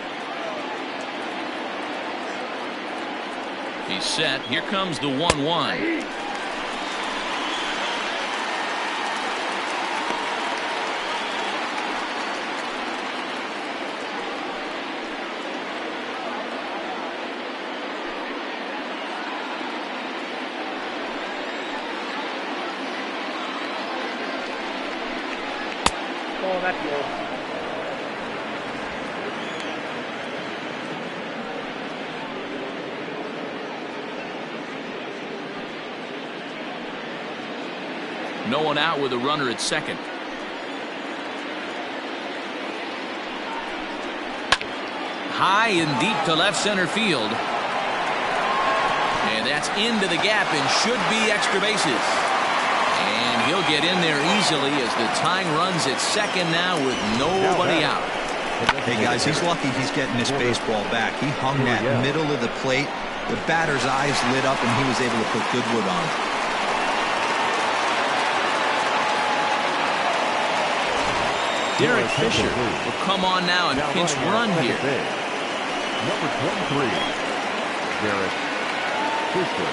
He's set. Here comes the 1-1. Oh, that's low. No one out with a runner at second. High and deep to left center field. And that's into the gap and should be extra bases. And he'll get in there easily as the tying runs at second now with nobody out. Hey guys, he's lucky he's getting this baseball back. He hung that middle of the plate. The batter's eyes lit up and he was able to put good wood on it. Derek Fisher will come on now and pinch run here. Number 23, Derek Fisher.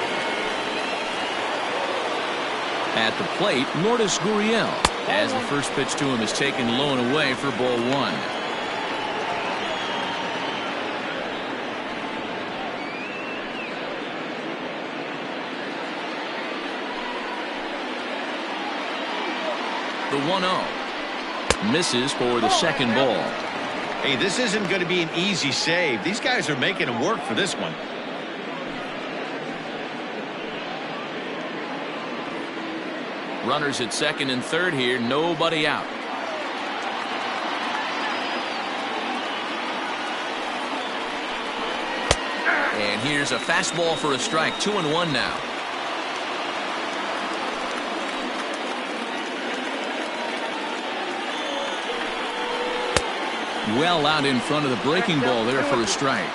At the plate, Lourdes Gurriel, as the first pitch to him is taken low and away for ball 1. The 1-0. Misses for the second ball. Hey, this isn't going to be an easy save. These guys are making him work for this one. Runners at second and third here. Nobody out. And here's a fastball for a strike. 2-1 now. Well out in front of the breaking ball there for a strike.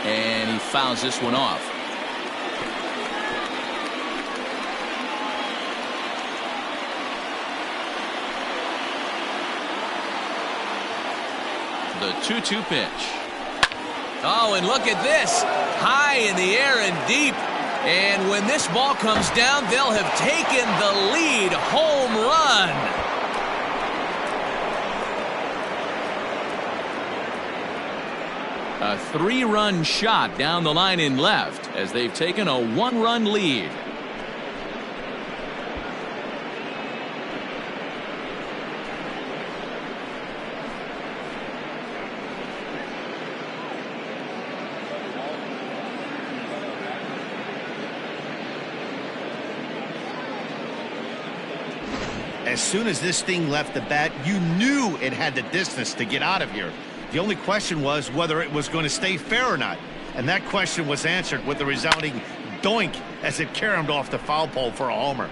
And he fouls this one off. The 2-2 pitch. Oh, and look at this. High in the air and deep. And when this ball comes down, they'll have taken the lead. Home run. A 3-run shot down the line in left as they've taken a 1-run lead. As soon as this thing left the bat, you knew it had the distance to get out of here. The only question was whether it was going to stay fair or not. And that question was answered with a resounding doink as it caromed off the foul pole for a homer.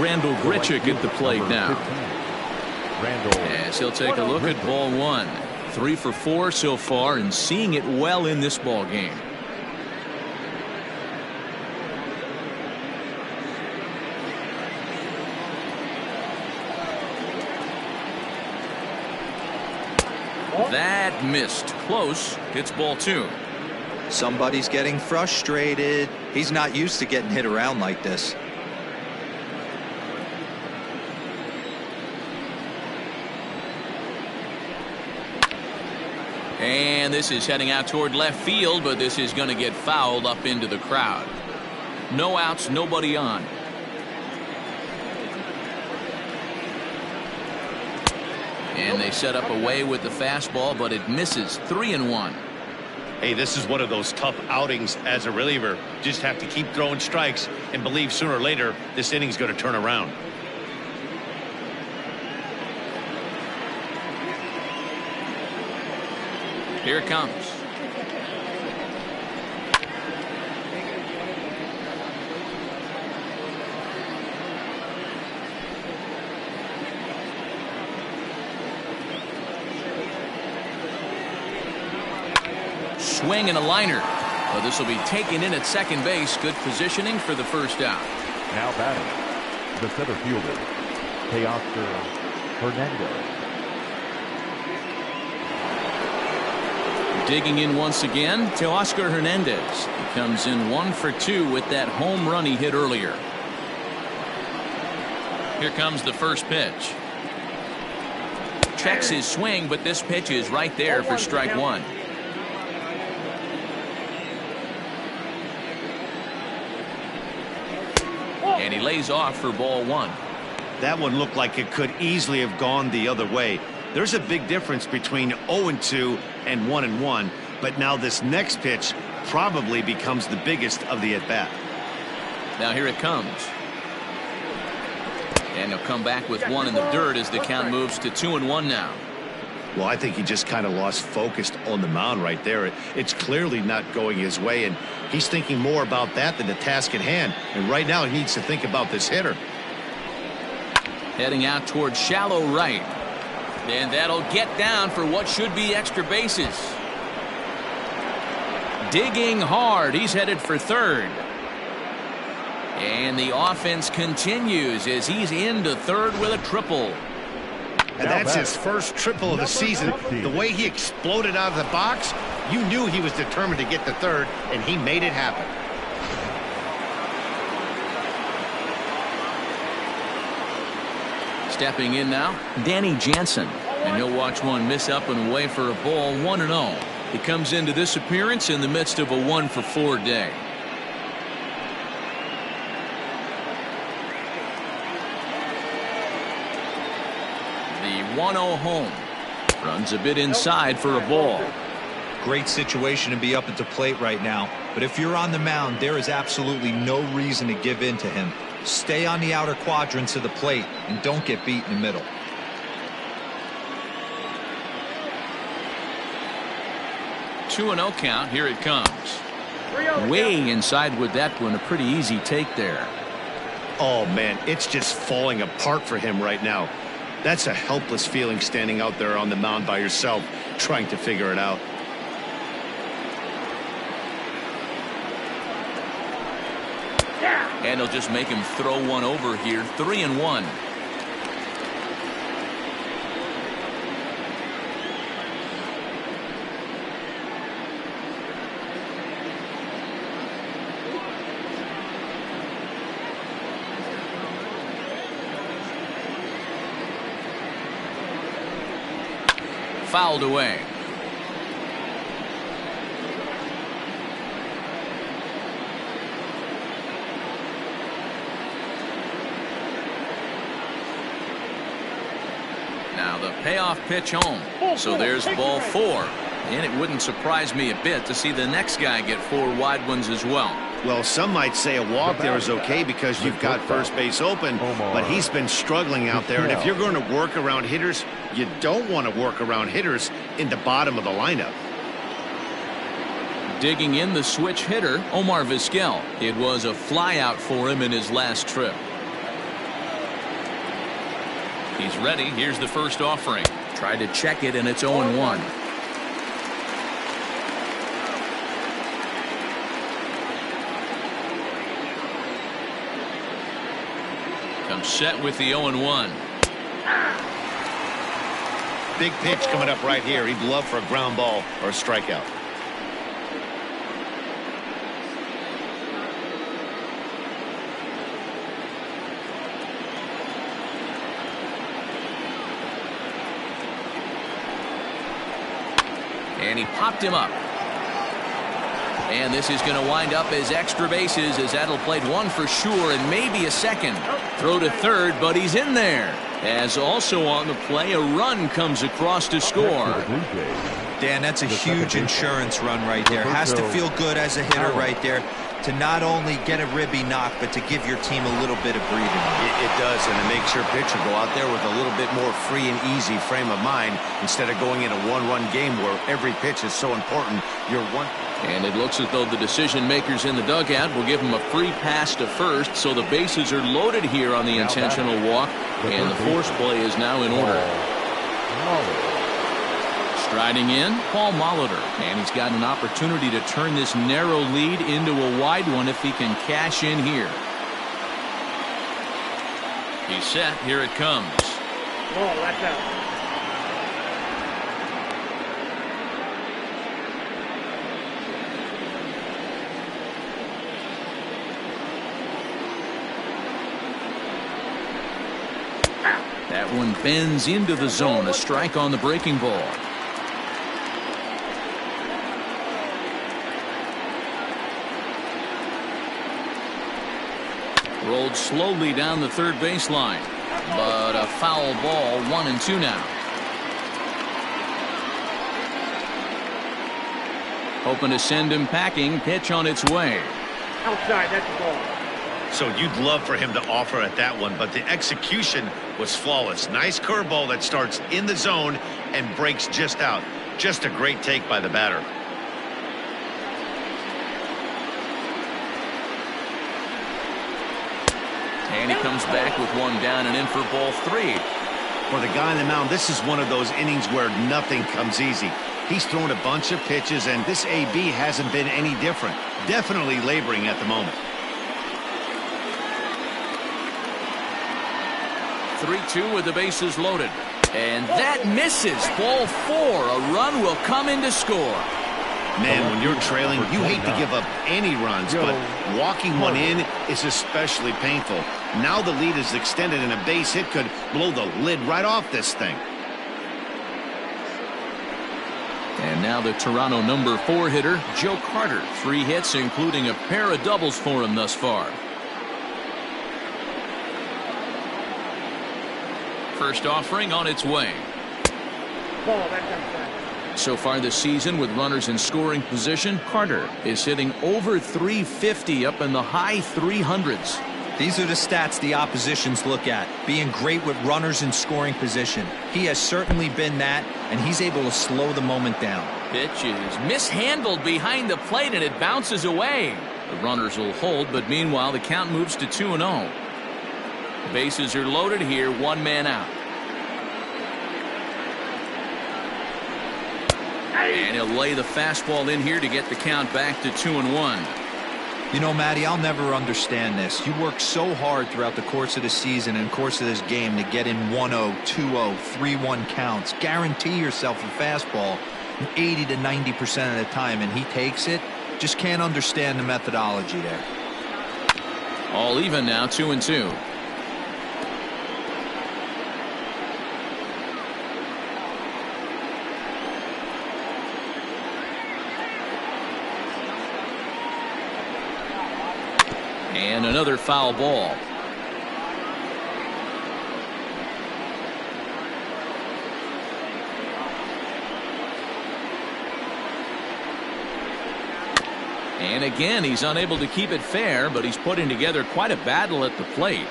Randall Grichuk at the plate now. As he'll take a look at ball 1. 3 for 4 so far and seeing it well in this ball game. That missed. Close. It's ball 2. Somebody's getting frustrated. He's not used to getting hit around like this. And this is heading out toward left field, but this is going to get fouled up into the crowd. No outs, nobody on. And they set up away with the fastball, but it misses. 3-1. Hey, this is one of those tough outings as a reliever. Just have to keep throwing strikes and believe sooner or later this inning's going to turn around. Here it comes. Swing and a liner. Well, this will be taken in at second base. Good positioning for the first out. Now batting, the center fielder, Hernandez. Digging in once again, Teoscar Hernandez. He comes in 1 for 2 with that home run he hit earlier. Here comes the first pitch. Checks his swing, but this pitch is right there for strike 1. And he lays off for ball 1. That one looked like it could easily have gone the other way. There's a big difference between 0-2 and 1-1, but now this next pitch probably becomes the biggest of the at-bat. Now here it comes. And he'll come back with 1 in the dirt as the count moves to 2-1 now. Well, I think he just kind of lost focus on the mound right there. It's clearly not going his way, and he's thinking more about that than the task at hand. And right now he needs to think about this hitter. Heading out towards shallow right. And that'll get down for what should be extra bases. Digging hard. He's headed for third. And the offense continues as he's into third with a triple. And that's his first triple of the season. The way he exploded out of the box, you knew he was determined to get to third, and he made it happen. Stepping in now, Danny Jansen. And he'll watch one miss up and away for a ball. 1-0. He comes into this appearance in the midst of a 1 for 4 day. The 1-0 home. Runs a bit inside for a ball. Great situation to be up at the plate right now. But if you're on the mound, there is absolutely no reason to give in to him. Stay on the outer quadrants of the plate and don't get beat in the middle. Two 2-0 count. Here it comes. Way inside with that one. A pretty easy take there. Oh, man, it's just falling apart for him right now. That's a helpless feeling standing out there on the mound by yourself, trying to figure it out. And he'll just make him throw one over here. 3-1. fouled away. Now the payoff pitch home. So there's ball 4. And it wouldn't surprise me a bit to see the next guy get 4 wide ones as well. Well, some might say a walk there is okay because you've got first base open, but he's been struggling out there. And if you're going to work around hitters, you don't want to work around hitters in the bottom of the lineup. Digging in the switch hitter, Omar Viskel. It was a flyout for him in his last trip. He's ready. Here's the first offering. Tried to check it, and it's 0-1. Comes set with the 0-1. Big pitch coming up right here. He'd love for a ground ball or a strikeout. And he popped him up. And this is going to wind up as extra bases, as that'll play 1 for sure and maybe a second. Throw to third, but he's in there. As also on the play, a run comes across to score. Dan, that's a huge insurance run right there. Has to feel good as a hitter right there to not only get a ribby knock, but to give your team a little bit of breathing. It does, and it makes your pitcher go out there with a little bit more free and easy frame of mind instead of going in a one-run game where every pitch is so important. And it looks as though the decision makers in the dugout will give him a free pass to first, so the bases are loaded here on the intentional walk, and the force play is now in order. Striding in, Paul Molitor, and he's got an opportunity to turn this narrow lead into a wide one if he can cash in here. He's set. Here it comes. Oh, that's out. That one bends into the zone. A strike on the breaking ball. Rolled slowly down the third baseline, but a foul ball. 1-2 now. Hoping to send him packing. Pitch on its way. Outside, that's the ball. So you'd love for him to offer at that one, but the execution was flawless. Nice curveball that starts in the zone and breaks just out. Just a great take by the batter. And he comes back with one down and in for ball 3. For the guy on the mound, this is one of those innings where nothing comes easy. He's thrown a bunch of pitches, and this AB hasn't been any different. Definitely laboring at the moment. 3-2 with the bases loaded. And that misses. Ball 4. A run will come in to score. Man, when you're trailing, you hate to give up any runs, but walking one in is especially painful. Now the lead is extended, and a base hit could blow the lid right off this thing. And now the Toronto number 4 hitter, Joe Carter. 3 hits, including a pair of doubles for him thus far. First offering on its way. Ball, that's outside. So far this season, with runners in scoring position, Carter is hitting over 350, up in the high 300s. These are the stats the oppositions look at. Being great with runners in scoring position. He has certainly been that, and he's able to slow the moment down. Pitch is mishandled behind the plate, and it bounces away. The runners will hold, but meanwhile the count moves to 2-0. Bases are loaded here, 1 man out. And he'll lay the fastball in here to get the count back to 2-1. You know, Matty, I'll never understand this. You work so hard throughout the course of the season and course of this game to get in 1-0, 2-0, 3-1 counts. Guarantee yourself a fastball 80 to 90% of the time, and he takes it. Just can't understand the methodology there. All even now, 2-2. And another foul ball. And again, he's unable to keep it fair, but he's putting together quite a battle at the plate.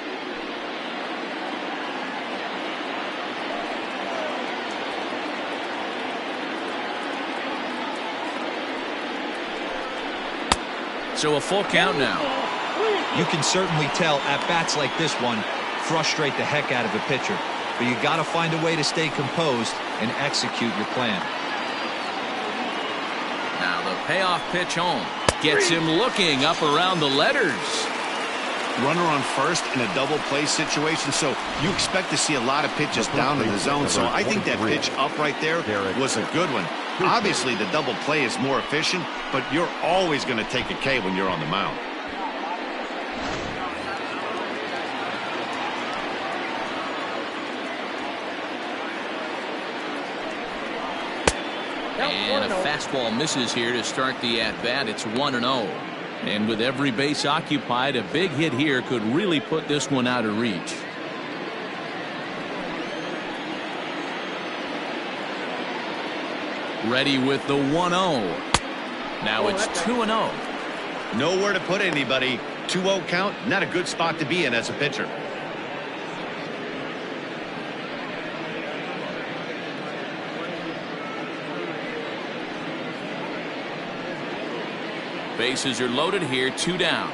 So a full count now. You can certainly tell at bats like this one frustrate the heck out of a pitcher, but you got to find a way to stay composed and execute your plan. Now the payoff pitch home gets him looking up around the letters. Runner on first in a double play situation, so you expect to see a lot of pitches down in the zone. So I think that pitch up right there was a good one. Obviously the double play is more efficient, but you're always going to take a K when you're on the mound. And a fastball misses here to start the at-bat. It's 1-0. And with every base occupied, a big hit here could really put this one out of reach. Ready with the 1-0. Now it's 2-0. Nowhere to put anybody. 2-0 count, not a good spot to be in as a pitcher. Bases are loaded here, 2 down.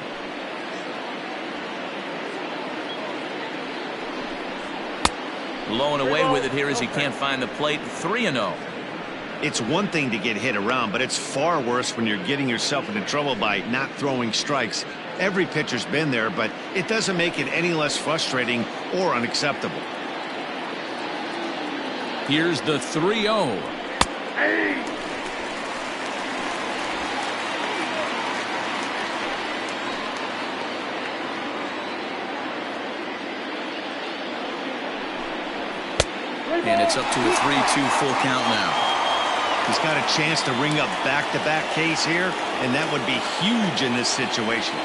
Blowing away with it here as he can't find the plate. 3-0. It's one thing to get hit around, but it's far worse when you're getting yourself into trouble by not throwing strikes. Every pitcher's been there, but it doesn't make it any less frustrating or unacceptable. Here's the 3-0. And it's up to a 3-2 full count now. He's got a chance to ring up back-to-back Ks here, and that would be huge in this situation.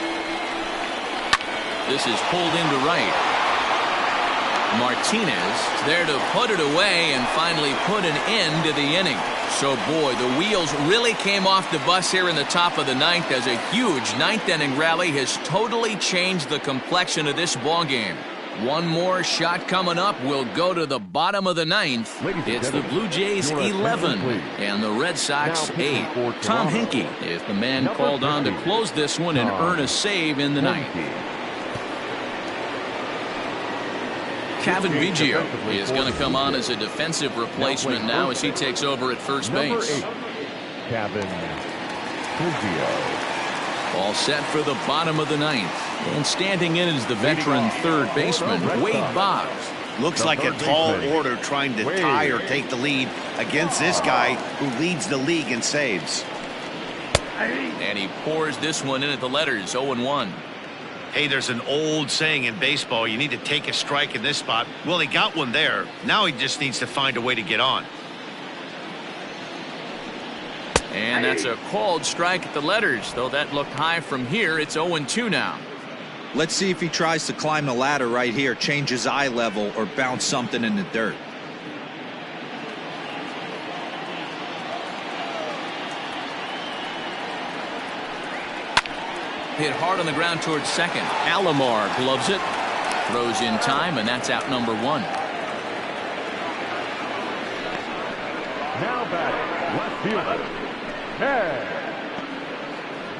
This is pulled into right. Martinez there to put it away and finally put an end to the inning. So, boy, the wheels really came off the bus here in the top of the ninth, as a huge ninth-inning rally has totally changed the complexion of this ballgame. One more shot coming up. Will go to the bottom of the ninth. It's the Blue Jays 11 and the Red Sox 8. Tom Hinkie is the man called on to close this one and earn a save in the ninth. Kevin Biggio is going to come on as a defensive replacement now as he takes over at first base. Kevin Biggio. All set for the bottom of the ninth. And standing in is the veteran third baseman, Wade Boggs. Looks like a tall order trying to tie or take the lead against this guy who leads the league in saves. And he pours this one in at the letters, 0-1. Hey, there's an old saying in baseball, you need to take a strike in this spot. Well, he got one there. Now he just needs to find a way to get on. And that's a called strike at the letters, though that looked high from here. It's 0-2 now. Let's see if he tries to climb the ladder right here, change his eye level, or bounce something in the dirt. Hit hard on the ground towards second. Alomar gloves it. Throws in time, and that's out number 1. Now batting, left fielder, Ted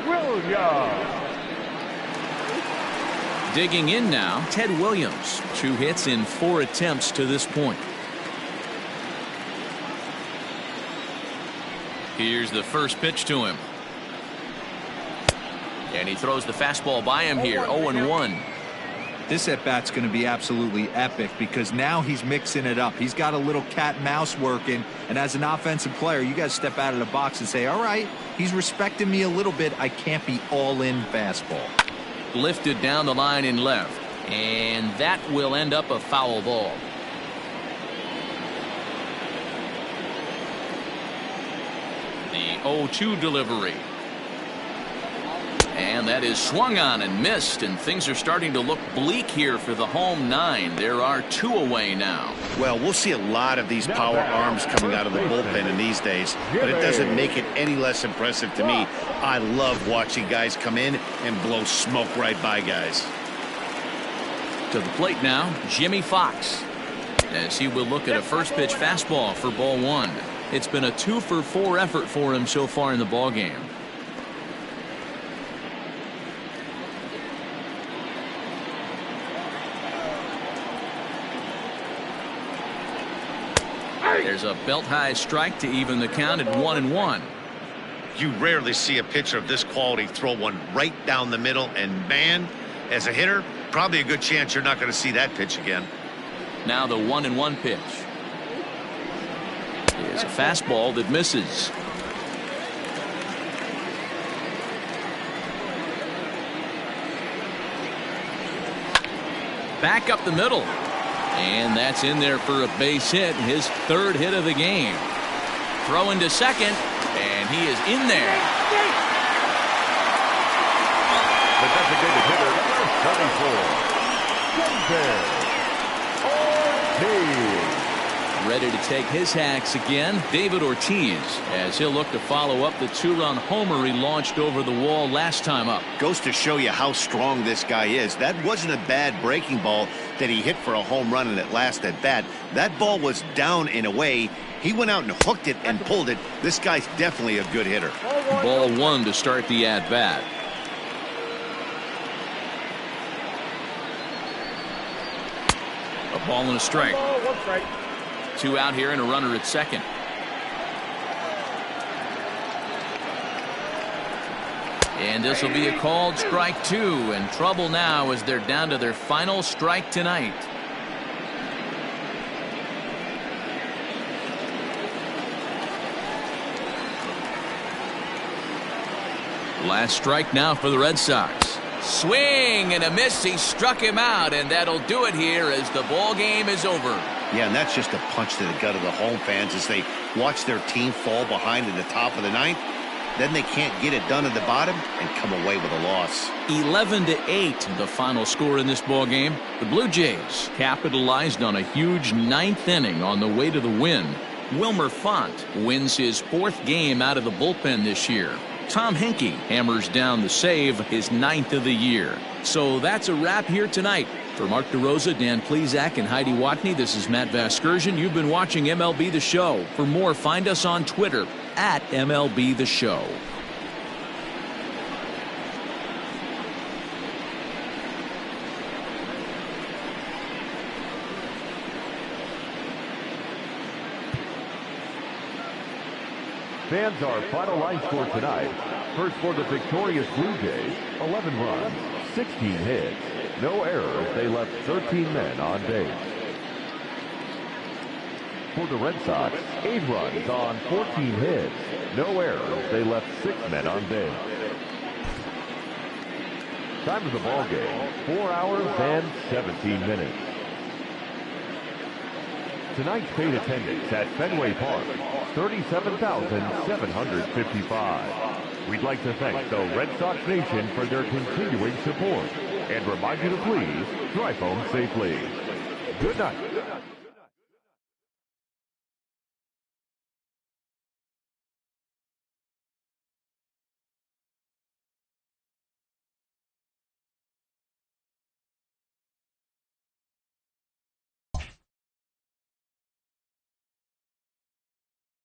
Williams. Digging in now, Ted Williams. 2 hits in 4 attempts to this point. Here's the first pitch to him. And he throws the fastball by him here, 0-1. This at-bat's going to be absolutely epic because now he's mixing it up. He's got a little cat and mouse working, and as an offensive player, you got to step out of the box and say, all right, he's respecting me a little bit. I can't be all-in fastball. Lifted down the line in left, and that will end up a foul ball. The 0-2 delivery. And that is swung on and missed, and things are starting to look bleak here for the home 9. There are 2 away now. Well, we'll see a lot of these power arms coming out of the bullpen in these days, but it doesn't make it any less impressive to me. I love watching guys come in and blow smoke right by guys. To the plate now, Jimmy Fox, as he will look at a first pitch fastball for ball 1. It's been a 2-for-4 effort for him so far in the ball game. There's a belt-high strike to even the count at 1-1. You rarely see a pitcher of this quality throw one right down the middle, and man, as a hitter, probably a good chance you're not going to see that pitch again. Now the 1-1 pitch is a fastball that misses. Back up the middle. And that's in there for a base hit, his 3rd hit of the game. Throw into second, and he is in there. The designated hitter, number 24, Ortiz. Ready to take his hacks again, David Ortiz, as he'll look to follow up the 2-run homer he launched over the wall last time up. Goes to show you how strong this guy is. That wasn't a bad breaking ball that he hit for a home run in that last at bat. That ball was down in a way. He went out and hooked it and pulled it. This guy's definitely a good hitter. Ball 1 to start the at bat. A ball and a strike. 2 out here and a runner at second. And this will be a called strike 2, and trouble now as they're down to their final strike tonight. Last strike now for the Red Sox. Swing and a miss. He struck him out, and that'll do it here as the ball game is over. Yeah, and that's just a punch to the gut of the home fans as they watch their team fall behind in the top of the 9th. Then they can't get it done at the bottom and come away with a loss. 11-8, the final score in this ball game. The Blue Jays capitalized on a huge 9th inning on the way to the win. Wilmer Font wins his 4th game out of the bullpen this year. Tom Henke hammers down the save, his 9th of the year. So that's a wrap here tonight. For Mark DeRosa, Dan Plesac, and Heidi Watney, this is Matt Vasgersian. You've been watching MLB The Show. For more, find us on Twitter at MLB The Show. Fans, our final line score tonight. First for the victorious Blue Jays, 11 runs, 16 hits, no errors. They left 13 men on base. For the Red Sox, 8 runs on 14 hits, no errors. They left 6 men on base. Time of the ball game, 4 hours and 17 minutes. Tonight's paid attendance at Fenway Park, 37,755. We'd like to thank the Red Sox Nation for their continuing support and remind you to please drive home safely. Good night.